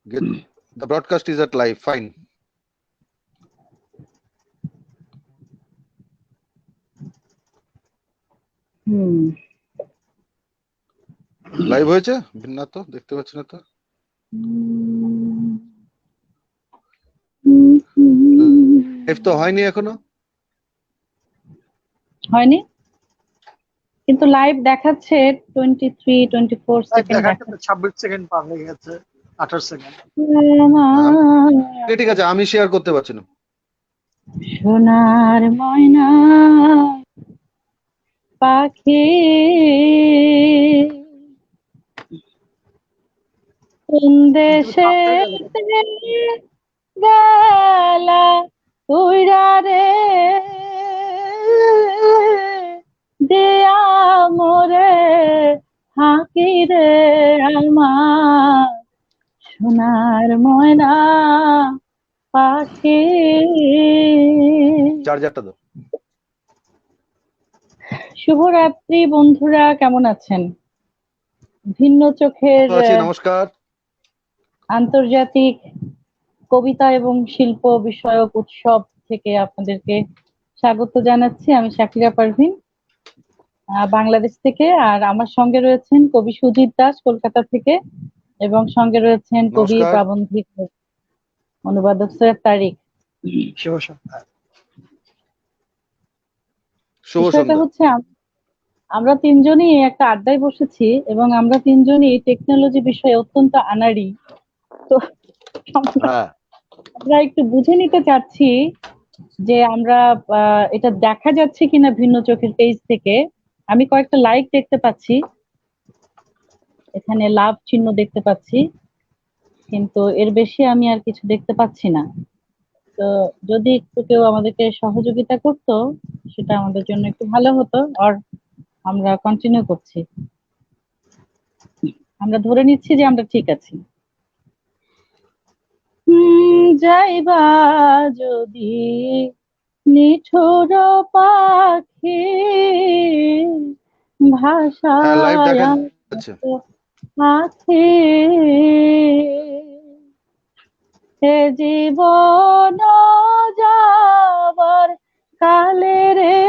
Get the broadcast is at live. Fine. Live হয়েছে না তো, দেখতে পাচ্ছি না তো। লাইভ তো হয়নি এখনো। হয়নি, কিন্তু লাইভ দেখাচ্ছে 23-24 সেকেন্ড, 26 সেকেন্ড পার হয়ে গেছে, 28 সেকেন্ড। ঠিক আছে, আমি শেয়ার করতে পারছি না। সোনার ময়না পাখি কোন দেশে গেলা উইরা রে দিয়া মোরে হাকি রে আমার সোনার ময়না পাখি। চার্জারটা দাও। শুভরাত্রি বন্ধুরা, কেমন আছেন? ভিন্ন চোখের নমস্কার। আন্তর্জাতিক কবিতা এবং শিল্প বিষয়ক উৎসব থেকে আপনাদেরকে স্বাগত জানাচ্ছি। আমি শাকিরা পারভিন, বাংলাদেশ থেকে। আর আমার সঙ্গে রয়েছেন কবি সুজিত দাস কলকাতা থেকে, এবং সঙ্গে রয়েছেন কবি প্রাবন্ধিক অনুবাদক সৈয়দ তারিক। বিষয়টা হচ্ছে আমরা তিনজনই একটা আড্ডায় বসেছি এবং আমরা তিনজনই টেকনোলজি বিষয়ে অত্যন্ত আনাড়ি। তো আমরা একটু বুঝে নিতে চাচ্ছি যে আমরা এটা দেখা যাচ্ছে কিনা ভিন্ন চোখের পেজ থেকে। আমি কয়েকটা লাইক দেখতে পাচ্ছি, এখানে লাভ চিহ্ন দেখতে পাচ্ছি, কিন্তু এর বেশি আমি আর কিছু দেখতে পাচ্ছি না। তো যদি একটু কেউ আমাদেরকে সহযোগিতা করতো সেটা আমাদের জন্য একটু ভালো হতো। আর আমরা কন্টিনিউ করছি, আমরা ধরে নিচ্ছি যে আমরা ঠিক আছি। যাইবা যদি নিঠুর পাখি ভাষায় আখি হে জীবন যাবার কালে রে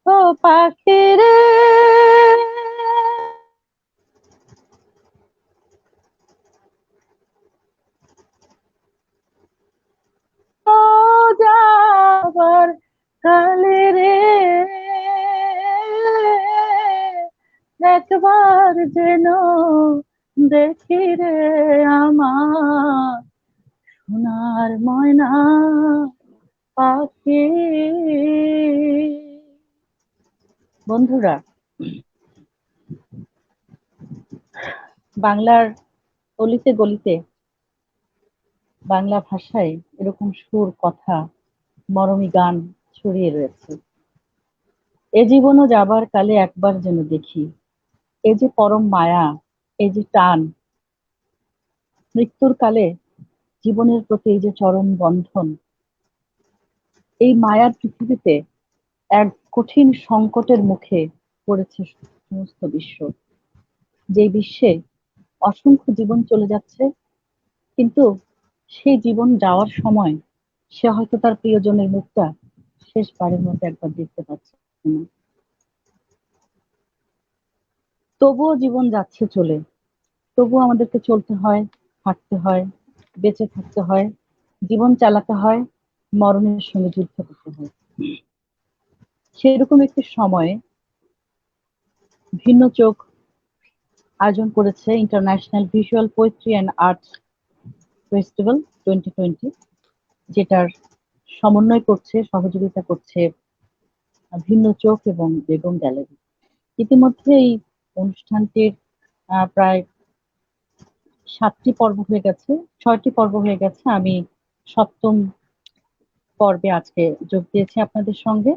ও পাখি রে যাবার কালে রে একবার যেন দেখি রে আমার সোনার ময়না পাখি। বন্ধুরা, বাংলার অলিতে গলিতে বাংলা ভাষায় এরকম সুর, কথা, মরমী গান ছড়িয়ে রয়েছে। এ জীবনও যাবার কালে একবার যেন দেখি, এ যে পরম মায়া, এই যে টান, মৃত্যুর কালে জীবনের প্রতি এই যে চরম বন্ধন, এই মায়ার পৃথিবীতে এক কঠিন সংকটের মুখে পড়েছে সমস্ত বিশ্ব। যে বিশ্বে অসংখ্য জীবন চলে যাচ্ছে, কিন্তু সেই জীবন যাওয়ার সময় সে হয়তো তার প্রিয়জনের মুখটা শেষবারের মতো একবার দেখতে পাচ্ছে না। তবুও জীবন যাচ্ছে চলে, তবুও আমাদেরকে চলতে হয়, হাঁটতে হয়, বেঁচে থাকতে হয়, জীবন চালাতে হয়, মরণের সঙ্গে যুদ্ধ করতে হয়। সেরকম একটি সময়ে ভিন্ন চোখ আয়োজন করেছে international visual poetry and art festival 2020, যেটার সমন্বয় করছে, সহযোগিতা করছে ভিন্ন চোখ এবং বেগম গ্যালারি। ইতিমধ্যে এই অনুষ্ঠানটির প্রায় 7টি পর্ব হয়ে গেছে, 6টি পর্ব হয়ে গেছে। আমি 7ম পর্বে আজকে যোগ দিয়েছি আপনাদের সঙ্গে।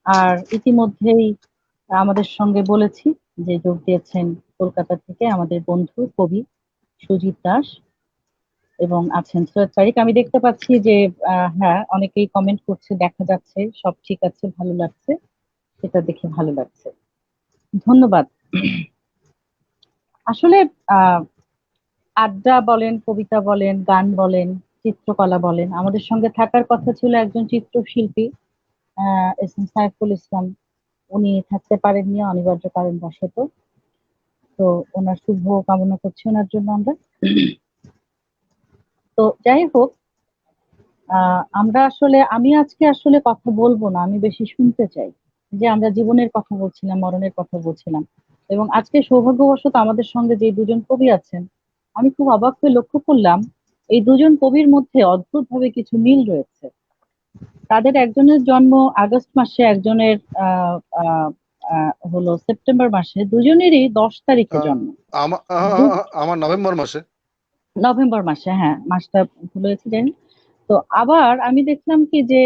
আর ইতিমধ্যেই আমাদের সঙ্গে বলেছি যে যোগ দিয়েছেন কলকাতা থেকে আমাদের বন্ধু কবি সুজিত দাস, এবং আছেন সৈয়দ তারিক। আমি দেখতে পাচ্ছি যে হ্যাঁ, অনেকেই কমেন্ট করছে, দেখা যাচ্ছে সব ঠিক আছে, ভালো লাগছে, সেটা দেখে ভালো লাগছে, ধন্যবাদ। আসলে আড্ডা বলেন, কবিতা বলেন, গান বলেন, চিত্রকলা বলেন, আমাদের সঙ্গে থাকার কথা ছিল একজন চিত্রশিল্পী এস এম সাইফুল ইসলাম। উনি থাকতে পারেননি অনিবার্য কারণবশত। তো ওনার শুভ কামনা করছি ওনার জন্য আমরা। তো যাই হোক, আমরা আসলে আমি আজকে আসলে কথা বলবো না, আমি বেশি শুনতে চাই। যে আমরা জীবনের কথা বলছিলাম, মরণের কথা বলছিলাম, এবং আজকে সৌভাগ্যবশত আমাদের সঙ্গে যে দুজন কবি আছেন, আমি খুব অবাক হয়ে লক্ষ্য করলাম এই দুজন কবির মধ্যে অদ্ভুতভাবে কিছু মিল রয়েছে। তাদের একজনের জন্ম আগস্ট মাসে, একজনের আহ আহ হলো সেপ্টেম্বর মাসে, দুজনেরই 10 তারিখে জন্ম। আমার নভেম্বর মাসে। নভেম্বর মাসে, হ্যাঁ, মাসটা ভুলে গেছি জানি। তো আবার আমি দেখলাম কি যে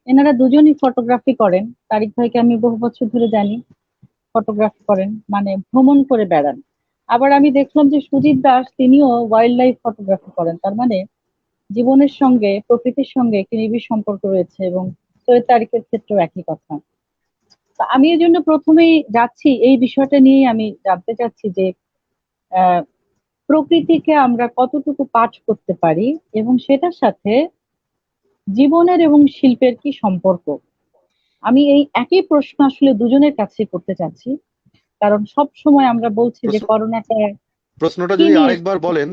এনারা দুজনই ফটোগ্রাফি করেন। তারিক ভাইকে আমি বহু বছর ধরে জানি, ফটোগ্রাফি করেন, মানে ভ্রমণ করে বেড়ান। আবার আমি দেখলাম যে সুজিত দাস, তিনিও ওয়াইল্ড লাইফ ফটোগ্রাফি করেন। তার মানে জীবনের সঙ্গে, প্রকৃতির সঙ্গে একটি নিবিড় সম্পর্ক রয়েছে, এবং সৈয়দ তারিকের ক্ষেত্রেও একই কথা। তা আমি এই জন্য প্রথমেই যাচ্ছি এই বিষয়টা নিয়ে, আমি জানতে চাচ্ছি যে আহ প্রকৃতিকে আমরা কতটুকু পাঠ করতে পারি, এবং সেটার সাথে জীবনের এবং শিল্পের কি সম্পর্ক। আমি এই একই প্রশ্ন আসলে দুজনের কাছে করতে চাচ্ছি, কারণ সব সময় আমরা বলছি যে করোনাটা প্রশ্নটা কি যদি নিয়ে। আরেকবার বলেন,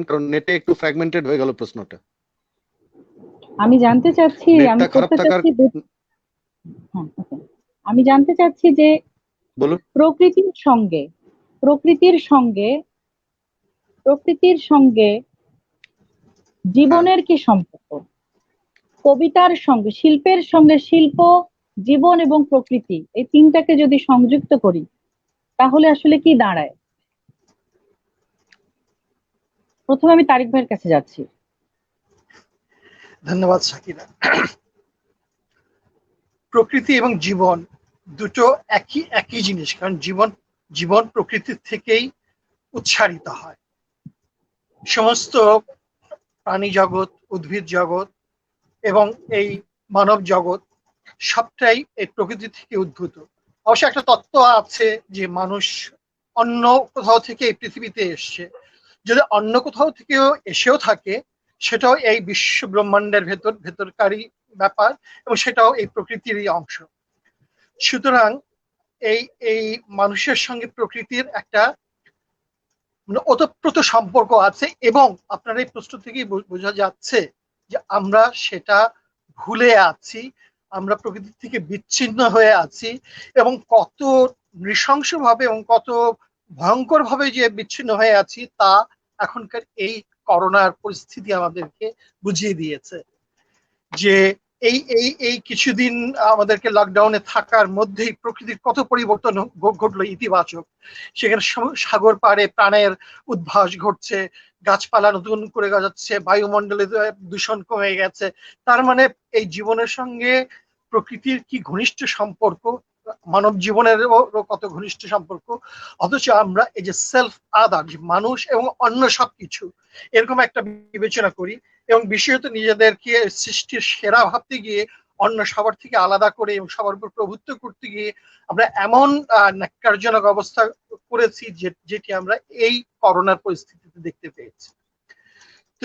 কারণ নেটে একটু ফ্র্যাগমেন্টেড হয়ে গেল প্রশ্নটা। আমি জানতে চাচ্ছি, আমি নেটটা খারাপ করতে থাকার। চাচ্ছি হ্যাঁ, okay. আমি জানতে চাচ্ছি যে বলুন। প্রকৃতির সঙ্গে, প্রকৃতির সঙ্গে, প্রকৃতির সঙ্গে হ্যাঁ, জীবনের কি সম্পর্ক, কবিতার সঙ্গে, শিল্পের সঙ্গে, শিল্প, জীবন এবং প্রকৃতি, এই তিনটাকে যদি সংযুক্ত করি তাহলে আসলে কি দাঁড়ায়। প্রথমে আমি তারিক ভাইয়ের কাছে যাচ্ছি। ধন্যবাদ শাকিরা। প্রকৃতি এবং জীবন দুটো একই একই জিনিস, কারণ জীবন জীবন প্রকৃতির থেকেই উৎসারিত হয়। সমস্ত প্রাণী জগৎ, উদ্ভিদ জগৎ এবং এই মানব জগৎ সবটাই এই প্রকৃতি থেকে উদ্ভূত। অবশ্য একটা তত্ত্ব আছে যে মানুষ অন্য কোথাও থেকে এই পৃথিবীতে এসছে। যদি অন্য কোথাও থেকেও এসেও থাকে, সেটাও এই বিশ্ব ব্রহ্মাণ্ডের ভেতরকারই ব্যাপার, এবং সেটাও এই প্রকৃতিরই অংশ। সুতরাং এই এই মানুষের সঙ্গে প্রকৃতির একটা ওতপ্রোত সম্পর্ক আছে, এবং আপনার এই প্রশ্ন থেকেই বোঝা যাচ্ছে যে আমরা সেটা ভুলে আছি, আমরা প্রকৃতি থেকে বিচ্ছিন্ন হয়ে আছি, এবং কত নৃশংসভাবে এবং কত ভয়ঙ্কর ভাবে যে বিচ্ছিন্ন হয়ে আছি তা এখনকার এই করোনার পরিস্থিতি আমাদেরকে বুঝিয়ে দিয়েছে। যে এই এই এই কিছুদিন আমাদেরকে লকডাউনে থাকার মধ্যেই প্রকৃতির কত পরিবর্তন ঘটলো ইতিবাচক। সেখানে সাগর পাড়ে প্রাণের উদ্ভাস ঘটছে, গাছপালা নতুন করে গজাচ্ছে, বায়ুমণ্ডলে দূষণ কমে গেছে। তার মানে এই জীবনের সঙ্গে প্রকৃতির কি ঘনিষ্ঠ সম্পর্ক, মানব জীবনের কত ঘনিষ্ঠ সম্পর্ক। অথচ আমরা এই যে সেলফ আদার, যে মানুষ এবং অন্য সবকিছু এরকম একটা বিবেচনা করি, এবং বিশেষত নিজেদেরকে সৃষ্টির সেরা ভাবতে গিয়ে অন্য সবার থেকে আলাদা করে এবং সবার উপর প্রভুত্ব করতে গিয়ে আমরা এমন ন্যাক্কারজনক অবস্থা করেছি যেটি আমরা এই করোনার পরিস্থিতিতে দেখতে পেয়েছি। তো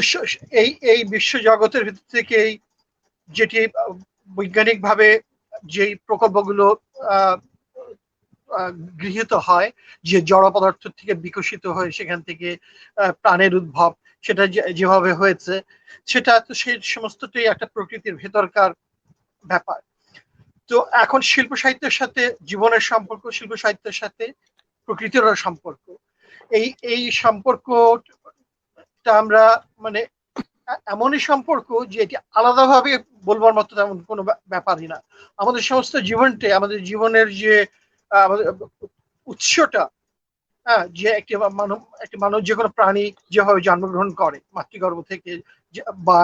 এই এই বিশ্ব জগতের ভিতর থেকে যেটি বৈজ্ঞানিক ভাবে যে প্রকল্পগুলো গৃহীত হয়, যে জড় পদার্থ থেকে বিকশিত হয়ে সেখান থেকে প্রাণের উদ্ভব, সেটা যেভাবে হয়েছে, সেটা তো সেই সমস্তটাই একটা প্রকৃতির ভেতরকার ব্যাপার। তো এখন শিল্প সাহিত্যের সাথে জীবনের সম্পর্ক, শিল্প সাহিত্যের সাথে প্রকৃতির সম্পর্ক, এই এই সম্পর্কটা আমরা মানে এমনই সম্পর্ক যে এটি আলাদাভাবে বলবার মতো তেমন কোনো ব্যাপারই না। আমাদের সমস্ত জীবনটাই, আমাদের জীবনের যে আমাদের উৎসটা, হ্যাঁ, যে একটি মানুষ, যে কোনো প্রাণী যেভাবে জন্মগ্রহণ করে মাতৃগর্ভ থেকে বা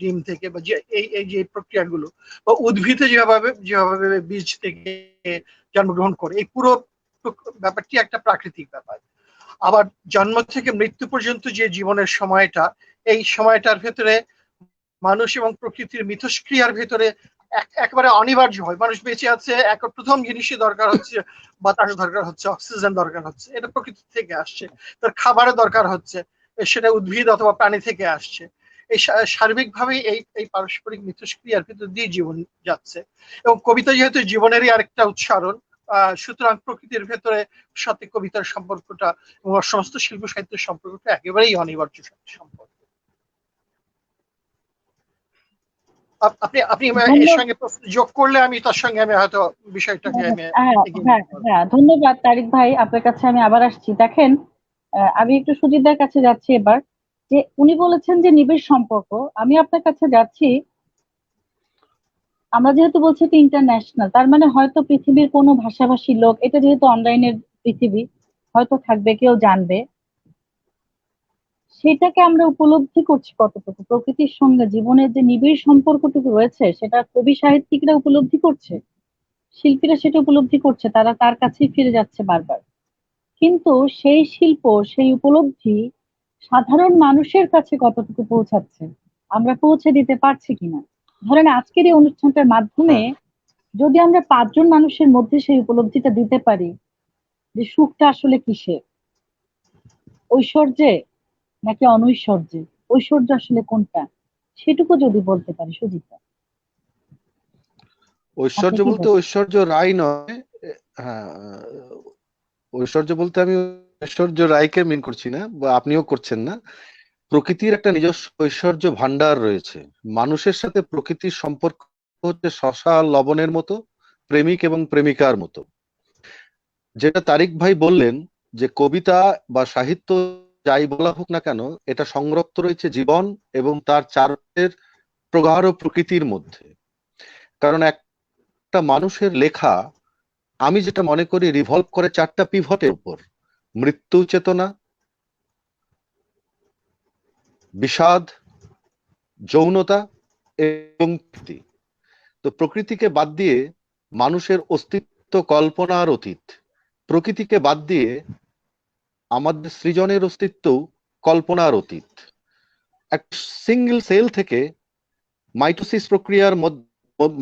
ডিম থেকে, বা যে এই যে প্রক্রিয়াগুলো, বা উদ্ভিদে যেভাবে বীজ থেকে জন্মগ্রহণ করে, এই পুরো ব্যাপারটি একটা প্রাকৃতিক ব্যাপার। আবার জন্ম থেকে মৃত্যু পর্যন্ত যে জীবনের সময়টা, এই সময়টার ভেতরে মানুষ এবং প্রকৃতির মিথস্ক্রিয়ার ভেতরে একেবারে অনিবার্য হয়। মানুষ বেঁচে আছে, প্রথম জিনিসই দরকার হচ্ছে বাতাস, দরকার হচ্ছে অক্সিজেন, দরকার হচ্ছে, এটা প্রকৃতি থেকে আসছে। তার খাবারের দরকার হচ্ছে, সেটা উদ্ভিদ অথবা প্রাণী থেকে আসছে। এই সার্বিকভাবে এই পারস্পরিক মিথস্ক্রিয়ার ভিতর দিয়ে জীবন যাচ্ছে। এবং কবিতা যেহেতু জীবনেরই আরেকটা উচ্চারণ, সুতরাং প্রকৃতির ভেতরে সাথে কবিতার সম্পর্কটা এবং সমস্ত শিল্প সাহিত্যের সম্পর্কটা একেবারেই অনিবার্য সম্পর্ক। আপনি আপনি এর সঙ্গে যোগ করলে আমি তার সঙ্গে আমি হয়তো বিষয়টাকে ধন্যবাদ তারিক ভাই, আপনার কাছে আমি আবার আসছি। দেখেন, আমি একটু সুজিতদার কাছে যাচ্ছি এবার। যে উনি বলেছেন যে নিবিড় সম্পর্ক, আমি আপনার কাছে যাচ্ছি। আমরা যেহেতু বলছি এটা ইন্টারন্যাশনাল, তার মানে হয়তো পৃথিবীর কোনো ভাষাভাষী লোক, এটা যেহেতু অনলাইনের পৃথিবী, হয়তো থাকবে, কেউ জানবে। সেটাকে আমরা উপলব্ধি করছি কতটুকু, প্রকৃতির সঙ্গে জীবনের যে নিবিড় সম্পর্কটুকু রয়েছে, সেটা কবি সাহিত্যিকরা উপলব্ধি করছে, শিল্পীরা সেটা উপলব্ধি করছে, তারা তার কাছেই ফিরে যাচ্ছে বারবার। কিন্তু সেই শিল্প, সেই উপলব্ধি সাধারণ মানুষের কাছে কতটুকু পৌঁছাচ্ছে, আমরা পৌঁছে দিতে পারছি কিনা। ধরেন আজকের এই অনুষ্ঠানটার মাধ্যমে যদি আমরা 5 জন মানুষের মধ্যে সেই উপলব্ধিটা দিতে পারি যে সুখটা আসলে কিসে, ঐশ্বর্যে নাকি অনৈশ্বর্যে, ঐশ্বর্য আসলে কোনটা, সেটুকু যদি বলতে পারি। সুজিতা, ঐশ্বর্য বলতে ঐশ্বর্য রায় নয়। হ্যাঁ, ঐশ্বর্য বলতে আমি ঐশ্বর্য রায়কে মিন করছি না, বা আপনিও করছেন না। প্রকৃতির একটা নিজস্ব ঐশ্বর্য ভান্ডার রয়েছে। মানুষের সাথে প্রকৃতির সম্পর্ক হচ্ছে শশা আর লবণের মতো, প্রেমিক এবং প্রেমিকার মতো। যেটা তারিক ভাই বললেন যে কবিতা বা সাহিত্য যাই বলা হোক না কেন, এটা সংরক্ত রয়েছে জীবন এবং তার চারপাশের প্রগাঢ় প্রকৃতির মধ্যে। কারণ একটা মানুষের লেখা, আমি যেটা মনে করি, রিভলভ করে 4টা পিভটের উপর: মৃত্যু চেতনা, বিষাদ, যৌনতা এবং প্রকৃতি। তো প্রকৃতিকে বাদ দিয়ে মানুষের অস্তিত্ব কল্পনার অতীত। প্রকৃতিকে বাদ দিয়ে আমাদের সৃজনের অস্তিত্ব কল্পনার অতীত। এক সিঙ্গেল সেল থেকে মাইটোসিস প্রক্রিয়ার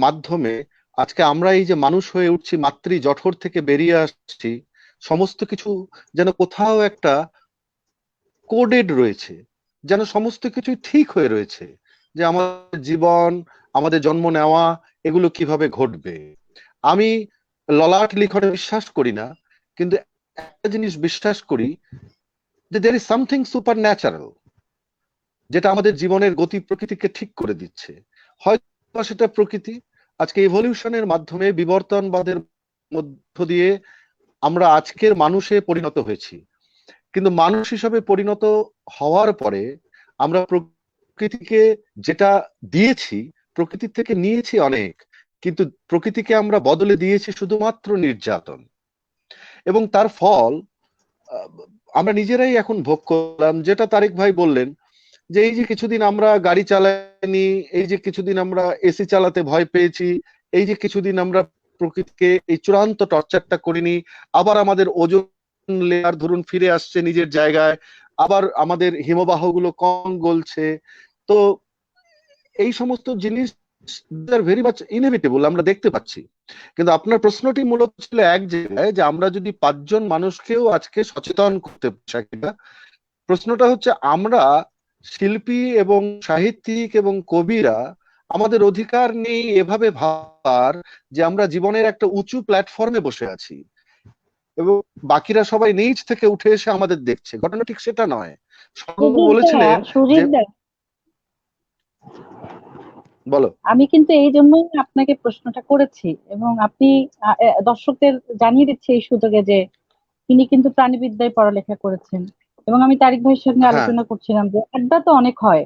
মাধ্যমে আজকে আমরা এই যে মানুষ হয়ে উঠছি, মাতৃ জঠর থেকে বেরিয়ে আসছি, সমস্ত কিছু যেন কোথাও একটা কোডেড রয়েছে, যেন সমস্ত কিছু ঠিক হয়ে রয়েছে, যে আমাদের জীবন, আমাদের জন্ম নেওয়া, এগুলো কিভাবে ঘটবে। আমি ললাট লিখনে বিশ্বাস করি না, কিন্তু একটা জিনিস বিশ্বাস করি, যে there is something supernatural যেটা আমাদের জীবনের গতি প্রকৃতিকে ঠিক করে দিচ্ছে। হয়তো সেটা প্রকৃতি আজকে ইভলিউশনের মাধ্যমে, বিবর্তনবাদের মধ্য দিয়ে আমরা আজকের মানুষে পরিণত হয়েছি। কিন্তু মানুষ হিসাবে পরিণত হওয়ার পরে আমরা প্রকৃতিকে যেটা দিয়েছি, প্রকৃতির থেকে নিয়েছি অনেক, কিন্তু প্রকৃতিকে আমরা বদলে দিয়েছি শুধুমাত্র নির্যাতন। এবং তার ফল আমরা নিজেরাই এখন ভোগ করলাম। যেটা তারিক ভাই বললেন, যে এই যে কিছুদিন আমরা গাড়ি চালাইনি, এই যে কিছুদিন আমরা এসি চালাতে ভয় পেয়েছি, এই যে কিছুদিন আমরা প্রকৃতিকে এই চূড়ান্ত টর্চারটা করিনি, আবার আমাদের ওজোন লেয়ার ধরুন ফিরে আসছে নিজের জায়গায়, আবার আমাদের হিমবাহগুলো কম গলছে। তো এই সমস্ত জিনিস ভেরি মাচ ইনএভিটেবল, আমরা দেখতে পাচ্ছি। কিন্তু আপনার প্রশ্নটি মূলত ছিল এক জায়গায়, যে আমরা যদি 5 জন মানুষকেও আজকে সচেতন করতে পারি। প্রশ্নটা হচ্ছে, আমরা শিল্পী এবং সাহিত্যিক এবং কবিরা আমাদের অধিকার নেই এভাবে ভাবার যে আমরা জীবনের একটা উঁচু প্ল্যাটফর্মে বসে আছি এবং বাকিরা সবাই নিচ থেকে উঠে এসে আমাদের দেখছে। ঘটনা ঠিক সেটা নয়। সর্ববাবু বলেছিলেন যে, বলো। আমি কিন্তু এই জন্যই আপনাকে প্রশ্নটা করেছি, এবং আপনি দর্শকদের জানিয়ে দিচ্ছি এই সুযোগে যে তিনি কিন্তু প্রাণীবিদ্যায় পড়ালেখা করেছেন। এবং আমি তারিক ভাইয়ের সঙ্গে আলোচনা করছিলাম যে আড্ডা তো অনেক হয়,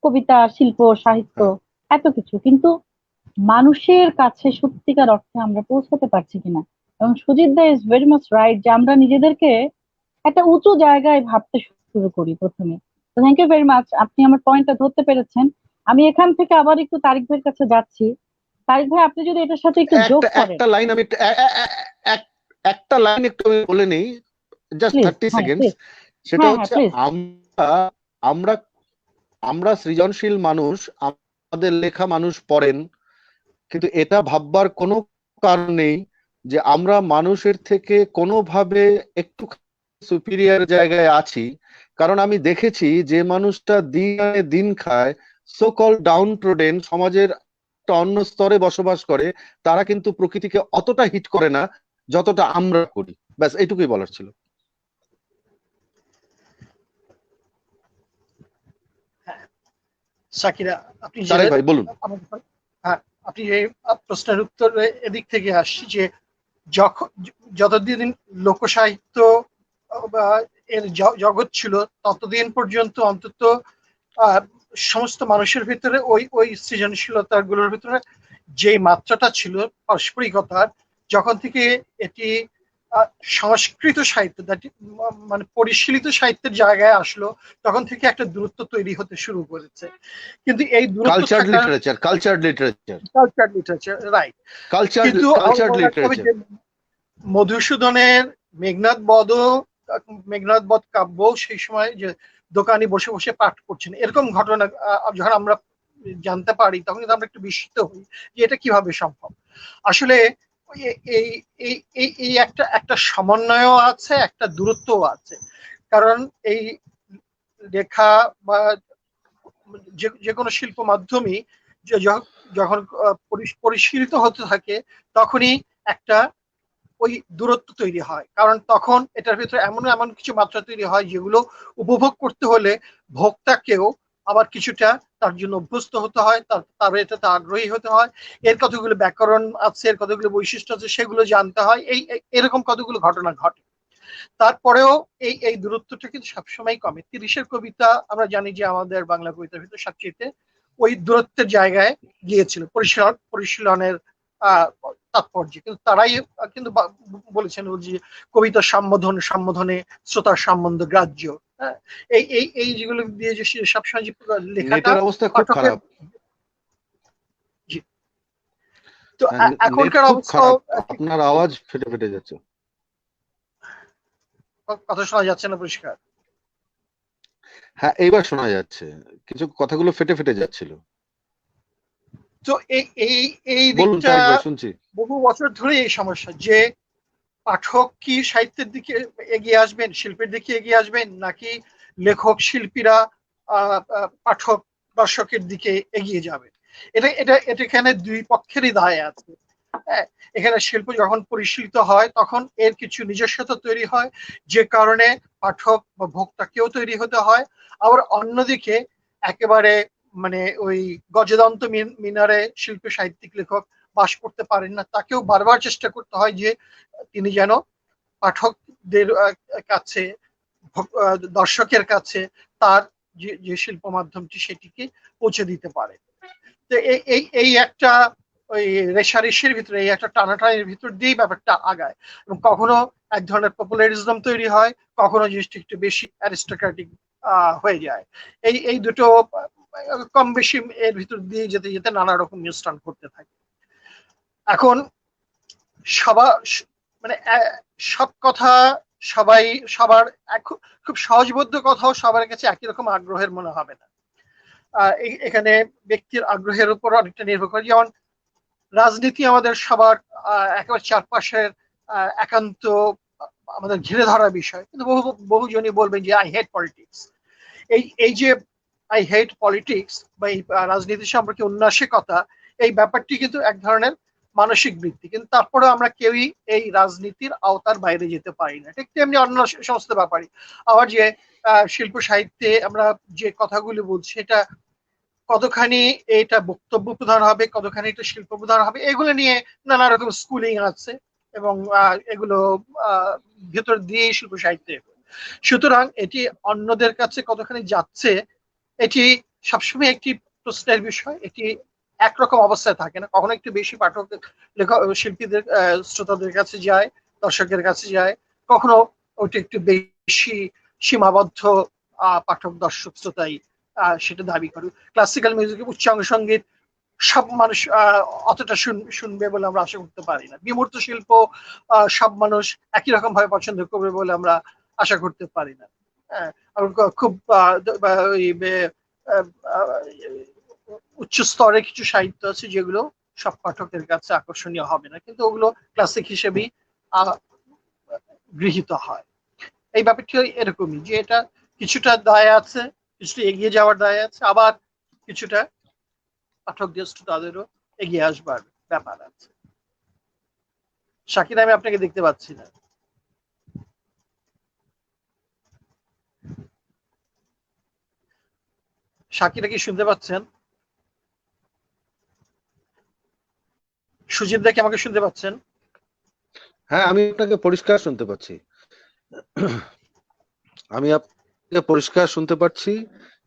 কবিতা, শিল্প, সাহিত্য, এত কিছু, কিন্তু মানুষের কাছে সত্যিকার অর্থে আমরা পৌঁছাতে পারছি কিনা। এবং সুজিত দা ইজ ভেরি মাচ রাইট, যে আমরা নিজেদেরকে একটা উঁচু জায়গায় ভাবতে শুরু করি প্রথমে। থ্যাংক ইউ ভেরি মাচ, আপনি আমার পয়েন্টটা ধরতে পেরেছেন। আমি এখান থেকে আবার একটু তারিক ভাইয়ের কাছে যাচ্ছি। তারিক ভাই, আপনি যদি এটার সাথে একটু যোগ করেন। একটা লাইন আমি একটা লাইন একটু বলে নেই, জাস্ট 30 সেকেন্ডস। সেটা হচ্ছে, আমরা সৃজনশীল মানুষ, আমাদের লেখা মানুষ পড়েন, কিন্তু এটা ভাববার কোনো কারণ নেই যে আমরা মানুষের থেকে কোনোভাবে একটু সুপিরিয়র জায়গায় আছি। কারণ আমি দেখেছি যে মানুষটা দিন আনে দিন খায়, সো কল ডাউন ট্রোডেন সমাজের একটা অন্য স্তরে বসবাস করে, তারা কিন্তু প্রকৃতিকে অতটা হিট করে না যতটা আমরা করি। ব্যাস এইটুকুই বলার ছিল। সাকিরা, আপনি যে তারেক ভাই বলুন। হ্যাঁ, আপনি যে প্রশ্নের উত্তর এদিক থেকে আসছি যে যখন যতদিন লোকসাহিত্য বা এর জগৎ ছিল ততদিন পর্যন্ত অন্তত আহ, সমস্ত মানুষের ভিতরে ওই ওই সৃজনশীলতা গুলোর ভিতরে যে মাত্রাটা ছিল পারস্পরিকতার, যখন থেকে এটি আহ, সংস্কৃত সাহিত্য মানে পরিশীলিত সাহিত্যের জায়গায় আসলো, তখন থেকে একটা দূরত্ব তৈরি হতে শুরু করেছে। কিন্তু এই দূরত্ব কালচার্ড থাকার literature, cultured literature, culture literature, right. Cultured কিন্তু আমার কালচার্ড মনে হবে লিটারেচার। যে মধুসূদনের মেঘনাদ বধ, মেঘনাদ বধ কাব্য সেই সময় যে দোকানি বসে বসে পাঠ করছেন, এরকম ঘটনা যখন আমরা জানতে পারি তখন কিন্তু আমরা একটু বিস্মিত হই যে এটা কিভাবে সম্ভব। আসলে এই এই এই এই একটা একটা সমন্বয় আছে, একটা দূরত্বও আছে। কারণ এই লেখা বা যে কোনো শিল্প মাধ্যমই যখন পরিশীলিত হতে থাকে তখনই একটা ওই দূরত্ব তৈরি হয়। কারণ তখন এটার ভিতরে এমন এমন কিছু মাত্রা তৈরি হয় যেগুলো উপভোগ করতে হলে ভোক্তাকেও আবার কিছুটা তার জন্য অভ্যস্ত হতে হয়, তার এটাতে আগ্রহী হতে হয়, এর কতগুলো ব্যাকরণ আছে, এর কতগুলো বৈশিষ্ট্য আছে সেগুলো জানতে হয়, এরকম কতগুলো ঘটনা ঘটে। তারপরেও এই এই দূরত্বটা কিন্তু সবসময় কমে। তিরিশের কবিতা আমরা জানি যে আমাদের বাংলা কবিতার ভিতরে সবচেয়ে ওই দূরত্বের জায়গায় গিয়েছিল, পরিশীলনের তাৎপর্য। কিন্তু তারাই কিন্তু বলেছেন যে কবিতার সম্বোধনে শ্রোতার সম্বন্ধ গ্রাহ্য। হ্যাঁ, এই এই এই যেগুলো দিয়ে যে সবসময় যে লেখাটা নেটের অবস্থা খুব পাঠকের, খারাপ। জি। তো নেট এখনকার খুব অবস্থা খারাপ, আপনার আওয়াজ ফেটে ফেটে যাচ্ছে। কথা শোনা যাচ্ছে না পরিষ্কার। হ্যাঁ, এইবার শোনা যাচ্ছে, কিছু কথাগুলো ফেটে ফেটে যাচ্ছিল। তো এই এই এই বলুন দিকটা তারেক ভাই, শুনছি। বহু বছর ধরে এই সমস্যা যে পাঠক কি সাহিত্যের দিকে এগিয়ে আসবেন, শিল্পের দিকে এগিয়ে আসবেন, নাকি লেখক শিল্পীরা পাঠক দর্শকের দিকে এগিয়ে যাবে। এটা এটা এটা এখানে দুই পক্ষেরই দায় আছে। হ্যাঁ, এখানে শিল্প যখন পরিশীলিত হয় তখন এর কিছু নিজস্বতা তৈরি হয়, যে কারণে পাঠক বা ভোক্তাকেও তৈরি হতে হয়। আবার অন্যদিকে একেবারে মানে ওই গজদন্ত মিনারে শিল্পী সাহিত্যিক লেখক বাস করতে পারেন না, তাকেও বারবার চেষ্টা করতে হয় যে তিনি যেন পাঠকদের কাছে, দর্শকের কাছে তার যে শিল্প মাধ্যমটি সেটিকে পৌঁছে দিতে পারে। তো এই এই একটা ওই রেশারেশির ভিতরে, এই একটা টানাটানির ভিতর দিয়েই ব্যাপারটা আগায়, এবং কখনো এক ধরনের পপুলারিজম তৈরি হয়, কখনো জিনিসটা একটু বেশি অ্যারিস্টোক্রেটিক হয়ে যায়। এই এই দুটো কম বেশি এর ভিতর দিয়ে যেতে যেতে নানা রকম মিশ্রণ করতে থাকে। এখন সবার মানে সব কথা সবাই সবার খুব সহজবোধ্য কথাও সবার কাছে একই রকম আগ্রহের মনে হবে না। এখানে ব্যক্তির আগ্রহের উপর অনেকটা নির্ভর করে। যেমন রাজনীতি আমাদের সবার একেবারে চারপাশের একান্ত আমাদের ঘিরে ধরা বিষয়, কিন্তু বহু বহুজনই বলবেন যে আই হেট পলিটিক্স। এই এই যে আই হেট পলিটিক্স বা এই রাজনীতি সম্পর্কে উন্নাসিকতা, এই ব্যাপারটি কিন্তু এক ধরনের মানসিক বৃত্তি, কিন্তু তারপরে আমরা কেউই এই রাজনীতির আওতার বাইরে যেতে পারি না। ঠিক তেমনি অন্য সমস্ত ব্যাপারই। আবার যে শিল্প সাহিত্যে আমরা যে কথাগুলি বলছি এটা কতখানি এটা বক্তব্য প্রধান হবে, কতখানি এটা শিল্প প্রধান হবে, এগুলো নিয়ে নানা রকম স্কুলিং আছে, এবং এগুলো ভেতর দিয়ে শিল্প সাহিত্যে। সুতরাং এটি অন্যদের কাছে কতখানি যাচ্ছে এটি সবসময় একটি প্রশ্নের বিষয়। এটি একরকম অবস্থায় থাকে না, কখনো একটু বেশি পাঠক লেখক শিল্পীদের শ্রোতাদের কাছে যায়, দর্শকের কাছে যায়, কখনো ওইটা একটু বেশি সীমাবদ্ধ পাঠক দর্শক শ্রোতাই সেটা দাবি করে। ক্লাসিক্যাল মিউজিক, উচ্চাঙ্গ সঙ্গীত সব মানুষ অতটা শুনবে বলে আমরা আশা করতে পারি না। বিমূর্ত শিল্প সব মানুষ একই রকম ভাবে পছন্দ করবে বলে আমরা আশা করতে পারি না। খুব উচ্চ স্তরে কিছু সাহিত্য আছে যেগুলো সব পাঠকের কাছে আকর্ষণীয় হবে না, কিন্তু ওগুলো ক্লাসিক হিসেবেই গৃহীত হয়। এই ব্যাপারটি এরকমই যে এটা কিছুটা দায় আছে, কিছুটা এগিয়ে যাওয়ার দায় আছে, আবার কিছুটা পাঠকদের তাদেরও এগিয়ে আসবার ব্যাপার আছে। শাকির, আমি আপনাকে দেখতে পাচ্ছি না। শাকিরা কি শুনতে পাচ্ছেন? সুজিত দা কি আমাকে শুনতে পাচ্ছেন? হ্যাঁ, আমি আপনাকে পরিষ্কার শুনতে পাচ্ছি। আমি আপনাকে পরিষ্কার শুনতে পাচ্ছি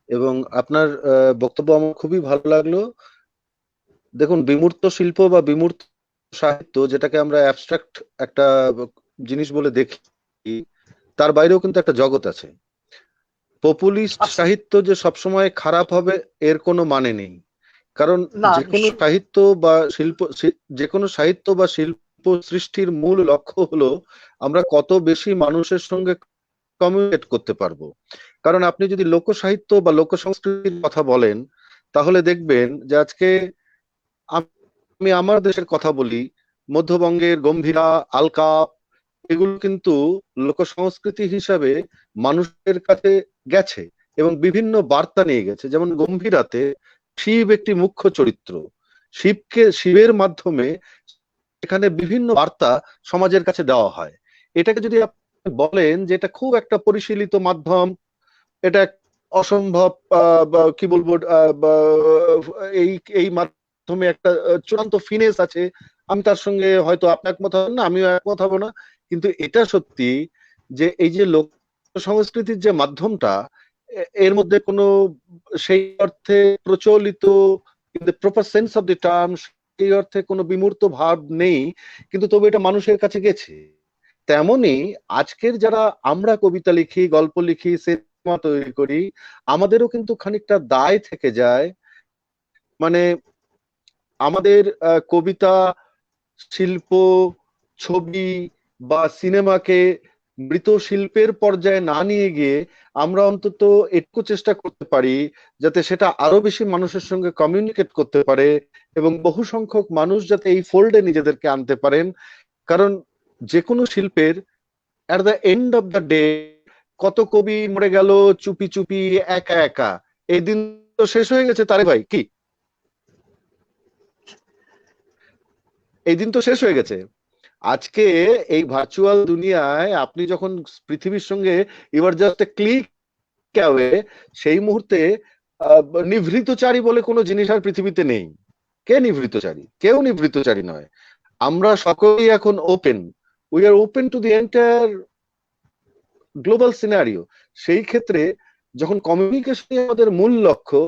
এবং আপনার বক্তব্য আমার খুবই ভালো লাগলো। দেখুন, বিমূর্ত শিল্প বা বিমূর্ত সাহিত্য, যেটাকে আমরা অ্যাবস্ট্রাক্ট একটা জিনিস বলে দেখি, তার বাইরেও কিন্তু একটা জগৎ আছে। পপুলিস্ট আচ্ছা, সাহিত্য যে সবসময় খারাপ হবে এর কোনো মানে নেই, কারণ না যে কোনো নিশ্চয়ই। সাহিত্য বা শিল্প, যে কোনো সাহিত্য বা শিল্প সৃষ্টির মূল লক্ষ্য হলো আমরা কত বেশি মানুষের সঙ্গে কমিউনিকেট করতে পারবো। কারণ আপনি যদি লোক সাহিত্য বা লোক সংস্কৃতির কথা বলেন, তাহলে দেখবেন যে আজকে আমি আমার দেশের কথা বলি, মধ্যবঙ্গের গম্ভীরা, আলকা, এগুলো কিন্তু লোক সংস্কৃতি হিসাবে মানুষের কাছে গেছে এবং বিভিন্ন বার্তা নিয়ে গেছে। যেমন গম্ভীরাতে শিব একটি মুখ্য চরিত্র, শিবের মাধ্যমে এখানে বিভিন্ন বার্তা সমাজের কাছে দেওয়া হয়। এটাকে যদি আপনি বলেন যে এটা খুব একটা পরিশীলিত মাধ্যম, এটা অসম্ভব কি বলবো, এই এই মাধ্যমে একটা চূড়ান্ত ফিনেস আছে, আমি তার সঙ্গে হয়তো আপনি একমত হবেন না, আমিও একমত হব না, কিন্তু এটা সত্যি যে এই যে লোক সংস্কৃতির যে মাধ্যমটা, এর মধ্যে কোনো সেই অর্থে প্রচলিত, in the proper sense of the term, সেই অর্থে কোনো বিমূর্ত ভাব নেই, কিন্তু তবে এটা মানুষের কাছে গেছে। তেমনি আজকের যারা আমরা কবিতা লিখি, গল্প লিখি, সিনেমা তৈরি করি, আমাদেরও কিন্তু খানিকটা দায় থেকে যায়। মানে আমাদের কবিতা, শিল্প, ছবি বা সিনেমাকে মৃত শিল্পের পর্যায়ে না নিয়ে গিয়ে আমরা অন্তত একটু চেষ্টা করতে পারি যাতে সেটা আরো বেশি মানুষের সঙ্গে কমিউনিকেট করতে পারে এবং বহু সংখ্যক মানুষ যাতে এই ফোল্ডে নিজেদেরকে আনতে পারেন। কারণ যে কোনো শিল্পের at the end of the day কত কবি মরে গেল চুপি চুপি, একা একা, এই দিন তো শেষ হয়ে গেছে তারে ভাই, কি এই দিন তো শেষ হয়ে গেছে। আজকে এই ভার্চুয়াল দুনিয়ায় আপনি যখন পৃথিবীর সঙ্গে এবার জাস্ট ক্লিক অ্যাওয়ে, সেই মুহূর্তে নিভৃতচারী বলে কোনো জিনিস আর পৃথিবীতে নেই। কে নিভৃতচারী? কেউ নিভৃতচারী নয়। আমরা সকলেই এখন open, we are open to the entire global scenario. সেই ক্ষেত্রে যখন কমিউনিকেশন আমাদের মূল লক্ষ্য,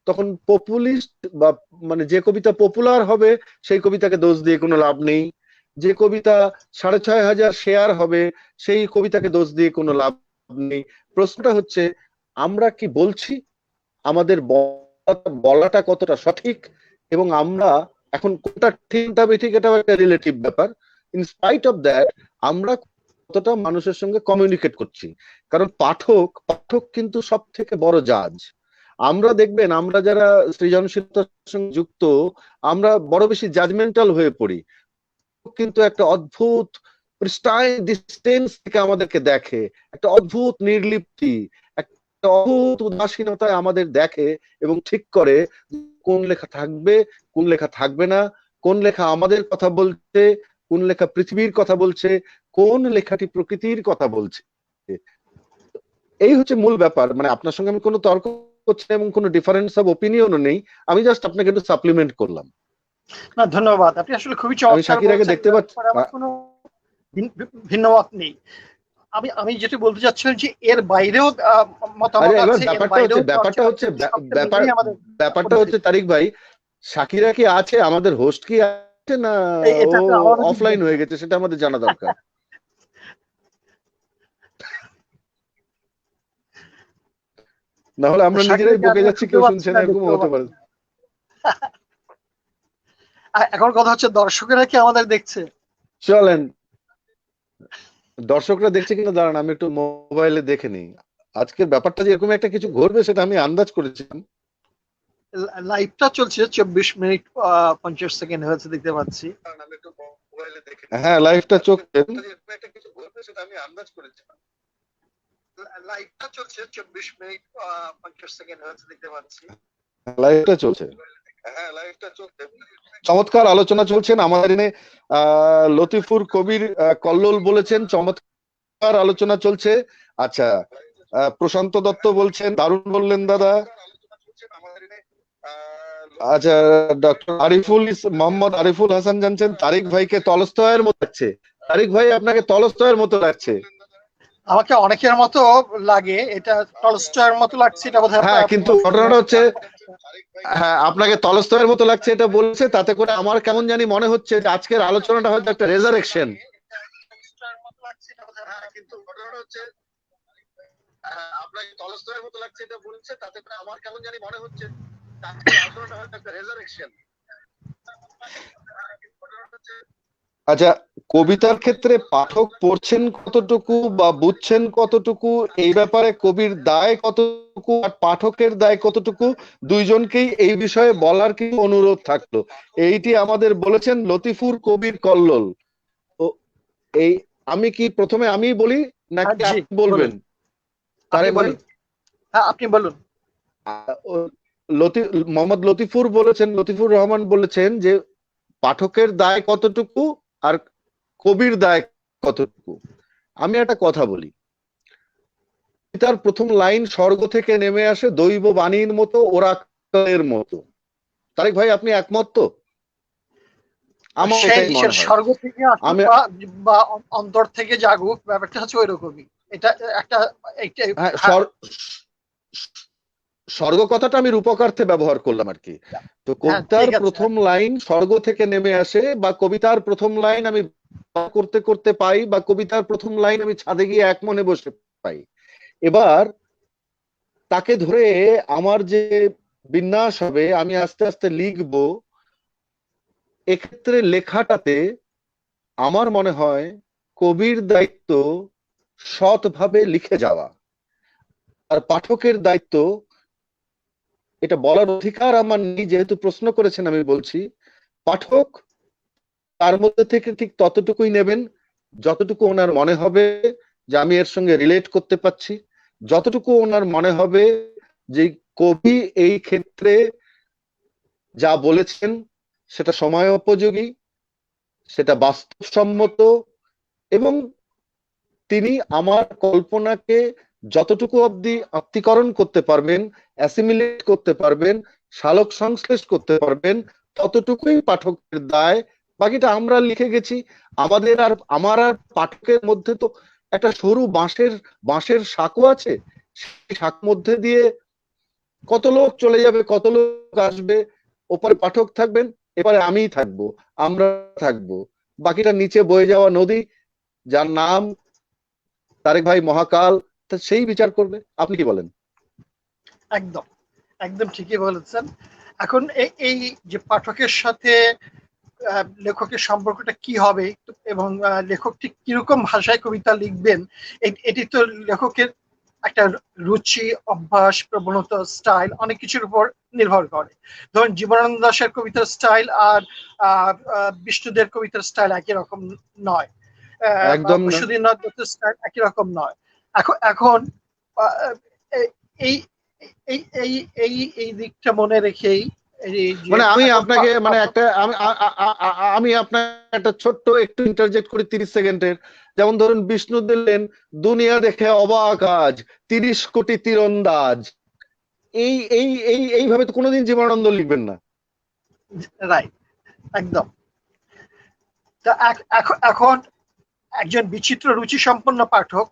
তখন পপুলিস্ট বা মানে যে কবিতা পপুলার হবে সেই কবিতাকে দোষ দিয়ে কোনো লাভ নেই, যে কবিতা 6,500 শেয়ার হবে সেই কবিতাকে দোষ দিয়ে কোনো লাভ নেই। প্রশ্নটা হচ্ছে আমরা কি বলছি, আমাদের বলাটা কতটা সঠিক, এবং আমরা এখন কোনটা ঠিক না ঠিক এটাও একটা রিলেটিভ ব্যাপার। ইন স্পাইট অফ দ্যাট আমরা কতটা মানুষের সঙ্গে কমিউনিকেট করছি। কারণ পাঠক পাঠক কিন্তু সব থেকে বড় জাজ। আমরা দেখবেন আমরা যারা সৃজনশীলতার সঙ্গে যুক্ত, আমরা বড় বেশি জাজমেন্টাল হয়ে পড়ি, কিন্তু একটা অদ্ভুত ডিস্টেন্স থেকে আমাদেরকে দেখে, একটা অদ্ভুত নির্লিপ্তি, একটা অদ্ভুত উদাসীনতায় আমাদের দেখে এবং ঠিক করে কোন লেখা থাকবে, কোন লেখা থাকবে না, কোন লেখা আমাদের কথা বলছে, কোন লেখা পৃথিবীর কথা বলছে, কোন লেখাটি প্রকৃতির কথা বলছে। এই হচ্ছে মূল ব্যাপার। মানে আপনার সঙ্গে আমি কোনো তর্ক করছি এবং কোনো ডিফারেন্স অফ ওপিনিয়নও নেই, আমি জাস্ট আপনাকে একটু সাপ্লিমেন্ট করলাম। না ধন্যবাদ, আপনি আসলে খুবই আমি চমৎকার শাকিরাকে বলছেন, দেখতে পাচ্ছি। আমার কোনো ভিন্ন মত নেই। আমি আমি যেটা বলতে চাচ্ছিলাম যে এর বাইরেও মতামত এবার আছে, এর ব্যাপারটা বাইরেও হচ্ছে ব্যাপারটা চর্চা হচ্ছে আছে, সবটা ব্যাপার মিলিয়ে আমাদের ব্যাপারটা আপত্তি। হচ্ছে তারিক ভাই, শাকিরা কি আছে, আমাদের হোস্ট কি আছে, না ও এটা তো আমারও অফলাইন জিজ্ঞাসা। হয়ে গেছে, সেটা আমাদের জানা দরকার। না হলে আমরা নিজেরাই শাকিরাকে আমি বকে আর যাচ্ছি, শুনতে কেউ পাচ্ছি শুনছে না, না, এরকম দেখতেও হতে পাচ্ছি পারে। না। এখন কথা হচ্ছে দর্শকেরা কি আমাদের দেখছে? চলেন, দর্শকরা দেখছে কিনা দাঁড়ান আমি একটু মোবাইলে দেখে নিই। আজকের ব্যাপারটা যে এরকম একটা কিছু ঘটবে সেটা আমি আন্দাজ করেছিলাম। লাইভটা চলছে 24 মিনিট 50 সেকেন্ড হয়েছে দেখতে পাচ্ছি। হ্যাঁ, লাইভটা চলছে। আমি আন্দাজ করেছিলাম। লাইভটা চলছে 24 মিনিট 50 সেকেন্ড হয়েছে দেখতে পাচ্ছি। লাইভটা চলছে। হ্যাঁ, লাইভটা চলছে। চমৎকার আলোচনা চলছেন আমাদের এখানে। লতিফুর কবির কল্লোল বলেছেন চমৎকার আলোচনা চলছে। আচ্ছা, প্রশান্ত দত্ত বলছেন দারুণ বললেন দাদা। আচ্ছা, ডক্টর মোহাম্মদ আরিফুল হাসান জানছেন তারিক ভাইকে তলস্তয়ের মতো লাগছে। তারিক ভাই আপনাকে তলস্তয়ের মতো লাগছে। আমাকে অনেকের মতো লাগে, এটা টলস্টয়ের মতো লাগছে এটা বোধহয়। হ্যাঁ, কিন্তু ঘটনাটা হচ্ছে, হ্যাঁ আপনাকে তলস্তয়ের মতো লাগছে এটা বলছে, তাতে করে আমার কেমন জানি মনে হচ্ছে যে আজকের আলোচনাটা হয়তো একটা রেজারেকশন। কিন্তু ঘটনাটা হচ্ছে, আপনাকে তলস্তয়ের মতো লাগছে এটা বলছে, তাতে করে আমার কেমন জানি মনে হচ্ছে আজকের আলোচনাটা হয়তো একটা রেজারেকশন। আচ্ছা, কবিতার ক্ষেত্রে পাঠক পড়ছেন কতটুকু বা বুঝছেন কতটুকু, এই ব্যাপারে কবির দায় কতটুকু আর পাঠকের দায় কতটুকু, দুইজনকেই এই বিষয়ে বলার কি অনুরোধ থাকলো। এইটি আমাদের বলেছেন লতিফুর কবির কল্লোল। তো এই আমি কি প্রথমে আমি বলি নাকি জি, আপনি বলবেন? আপনি বলুন। হ্যাঁ, আপনি বলুন। মোহাম্মদ লতিফুর রহমান বলেছেন যে পাঠকের দায় কতটুকু আর কবির দায় কতটুকু। আমি একটা কথা বলি, তার প্রথম লাইন স্বর্গ থেকে নেমে আসে দৈব বাণীর মতো, ওরাকেলের মতো। তারেক ভাই আপনি একমত তো? আমার এটাই মনে হয়। স্বর্গ থেকে আসুক বা অন্তর থেকে জাগুক, ব্যাপারটা হচ্ছে ওই রকমই। এটা একটা স্বর্গ কথাটা আমি রূপকার্থে ব্যবহার করলাম আর কি। তো কবিতার প্রথম লাইন স্বর্গ থেকে নেমে আসে, বা কবিতার প্রথম লাইন আমি করতে করতে পাই, বা কবিতার প্রথম লাইন আমি ছাদে গিয়ে এক মনে বসে পাই। এবার তাকে ধরে আমার যে বিন্যাস হবে, আমি আস্তে আস্তে লিখবো। এক্ষেত্রে লেখাটাতে আমার মনে হয় কবির দায়িত্ব সৎভাবে লিখে যাওয়া, আর পাঠকের দায়িত্ব, এটা বলার অধিকার আমার নেই যেহেতু প্রশ্ন করেছেন আমি বলছি, পাঠক তার মধ্যে থেকে ঠিক ততটুকুই নেবেন যতটুকু ওনার মনে হবে যে আমি এর সঙ্গে রিলেট করতে পারছি, যতটুকু ওনার মনে হবে যে কবি এই ক্ষেত্রে যা বলেছেন সেটা সময় উপযোগী, সেটা বাস্তবসম্মত, এবং তিনি আমার কল্পনাকে যতটুকু অবধি আত্মীকরণ করতে পারবেন, অ্যাসিমিলেট করতে পারবেন, সালোক সংশ্লেষ করতে পারবেন, ততটুকুই পাঠকের দায়। বাকিটা আমরা লিখে গেছি। আমার আর পাঠকের মধ্যে তো একটা সরু বাঁশের সাঁকো আছে, সেই সাঁক মধ্যে দিয়ে কত লোক চলে যাবে, কত লোক আসবে, ওপরে পাঠক থাকবেন, এবারে আমিই থাকবো, আমরা থাকবো, বাকিটা নিচে বয়ে যাওয়া নদী যার নাম তারেক ভাই মহাকাল, সেই বিচার করবে। আপনি কি বলেন? একদম একদম ঠিকই বলেছেন। এখন এই যে পাঠকের সাথে লেখকের সম্পর্কটা কি হবে এবং লেখক ঠিক কিরকম ভাষায় কবিতা লিখবেন, এটি তো লেখকের একটা রুচি, অভ্যাস, প্রবণতা, স্টাইল অনেক কিছুর উপর নির্ভর করে। ধরুন জীবনানন্দ দাশের কবিতার স্টাইল আর বিষ্ণুদের কবিতার স্টাইল একই রকম নয়, একদম সুধীন্দ্রনাথ দত্তের স্টাইল একই রকম নয়। এখন এই এই এই এই এই দিকটা মনে রেখেই মানে আমি আপনাকে মানে একটা আমি আপনাকে একটা ছোট্ট একটু ইন্টারজেক্ট করি 30 সেকেন্ডের। যেমন ধরুন বিষ্ণু দিলেন দুনিয়া দেখে অবাক আজ 30 কোটি তীরন্দাজ, এই এই এই এইভাবে তো কোনোদিন জীবনানন্দ লিখবেন না। রাইট, একদম। তা এখন একজন বিচিত্র রুচি সম্পন্ন পাঠক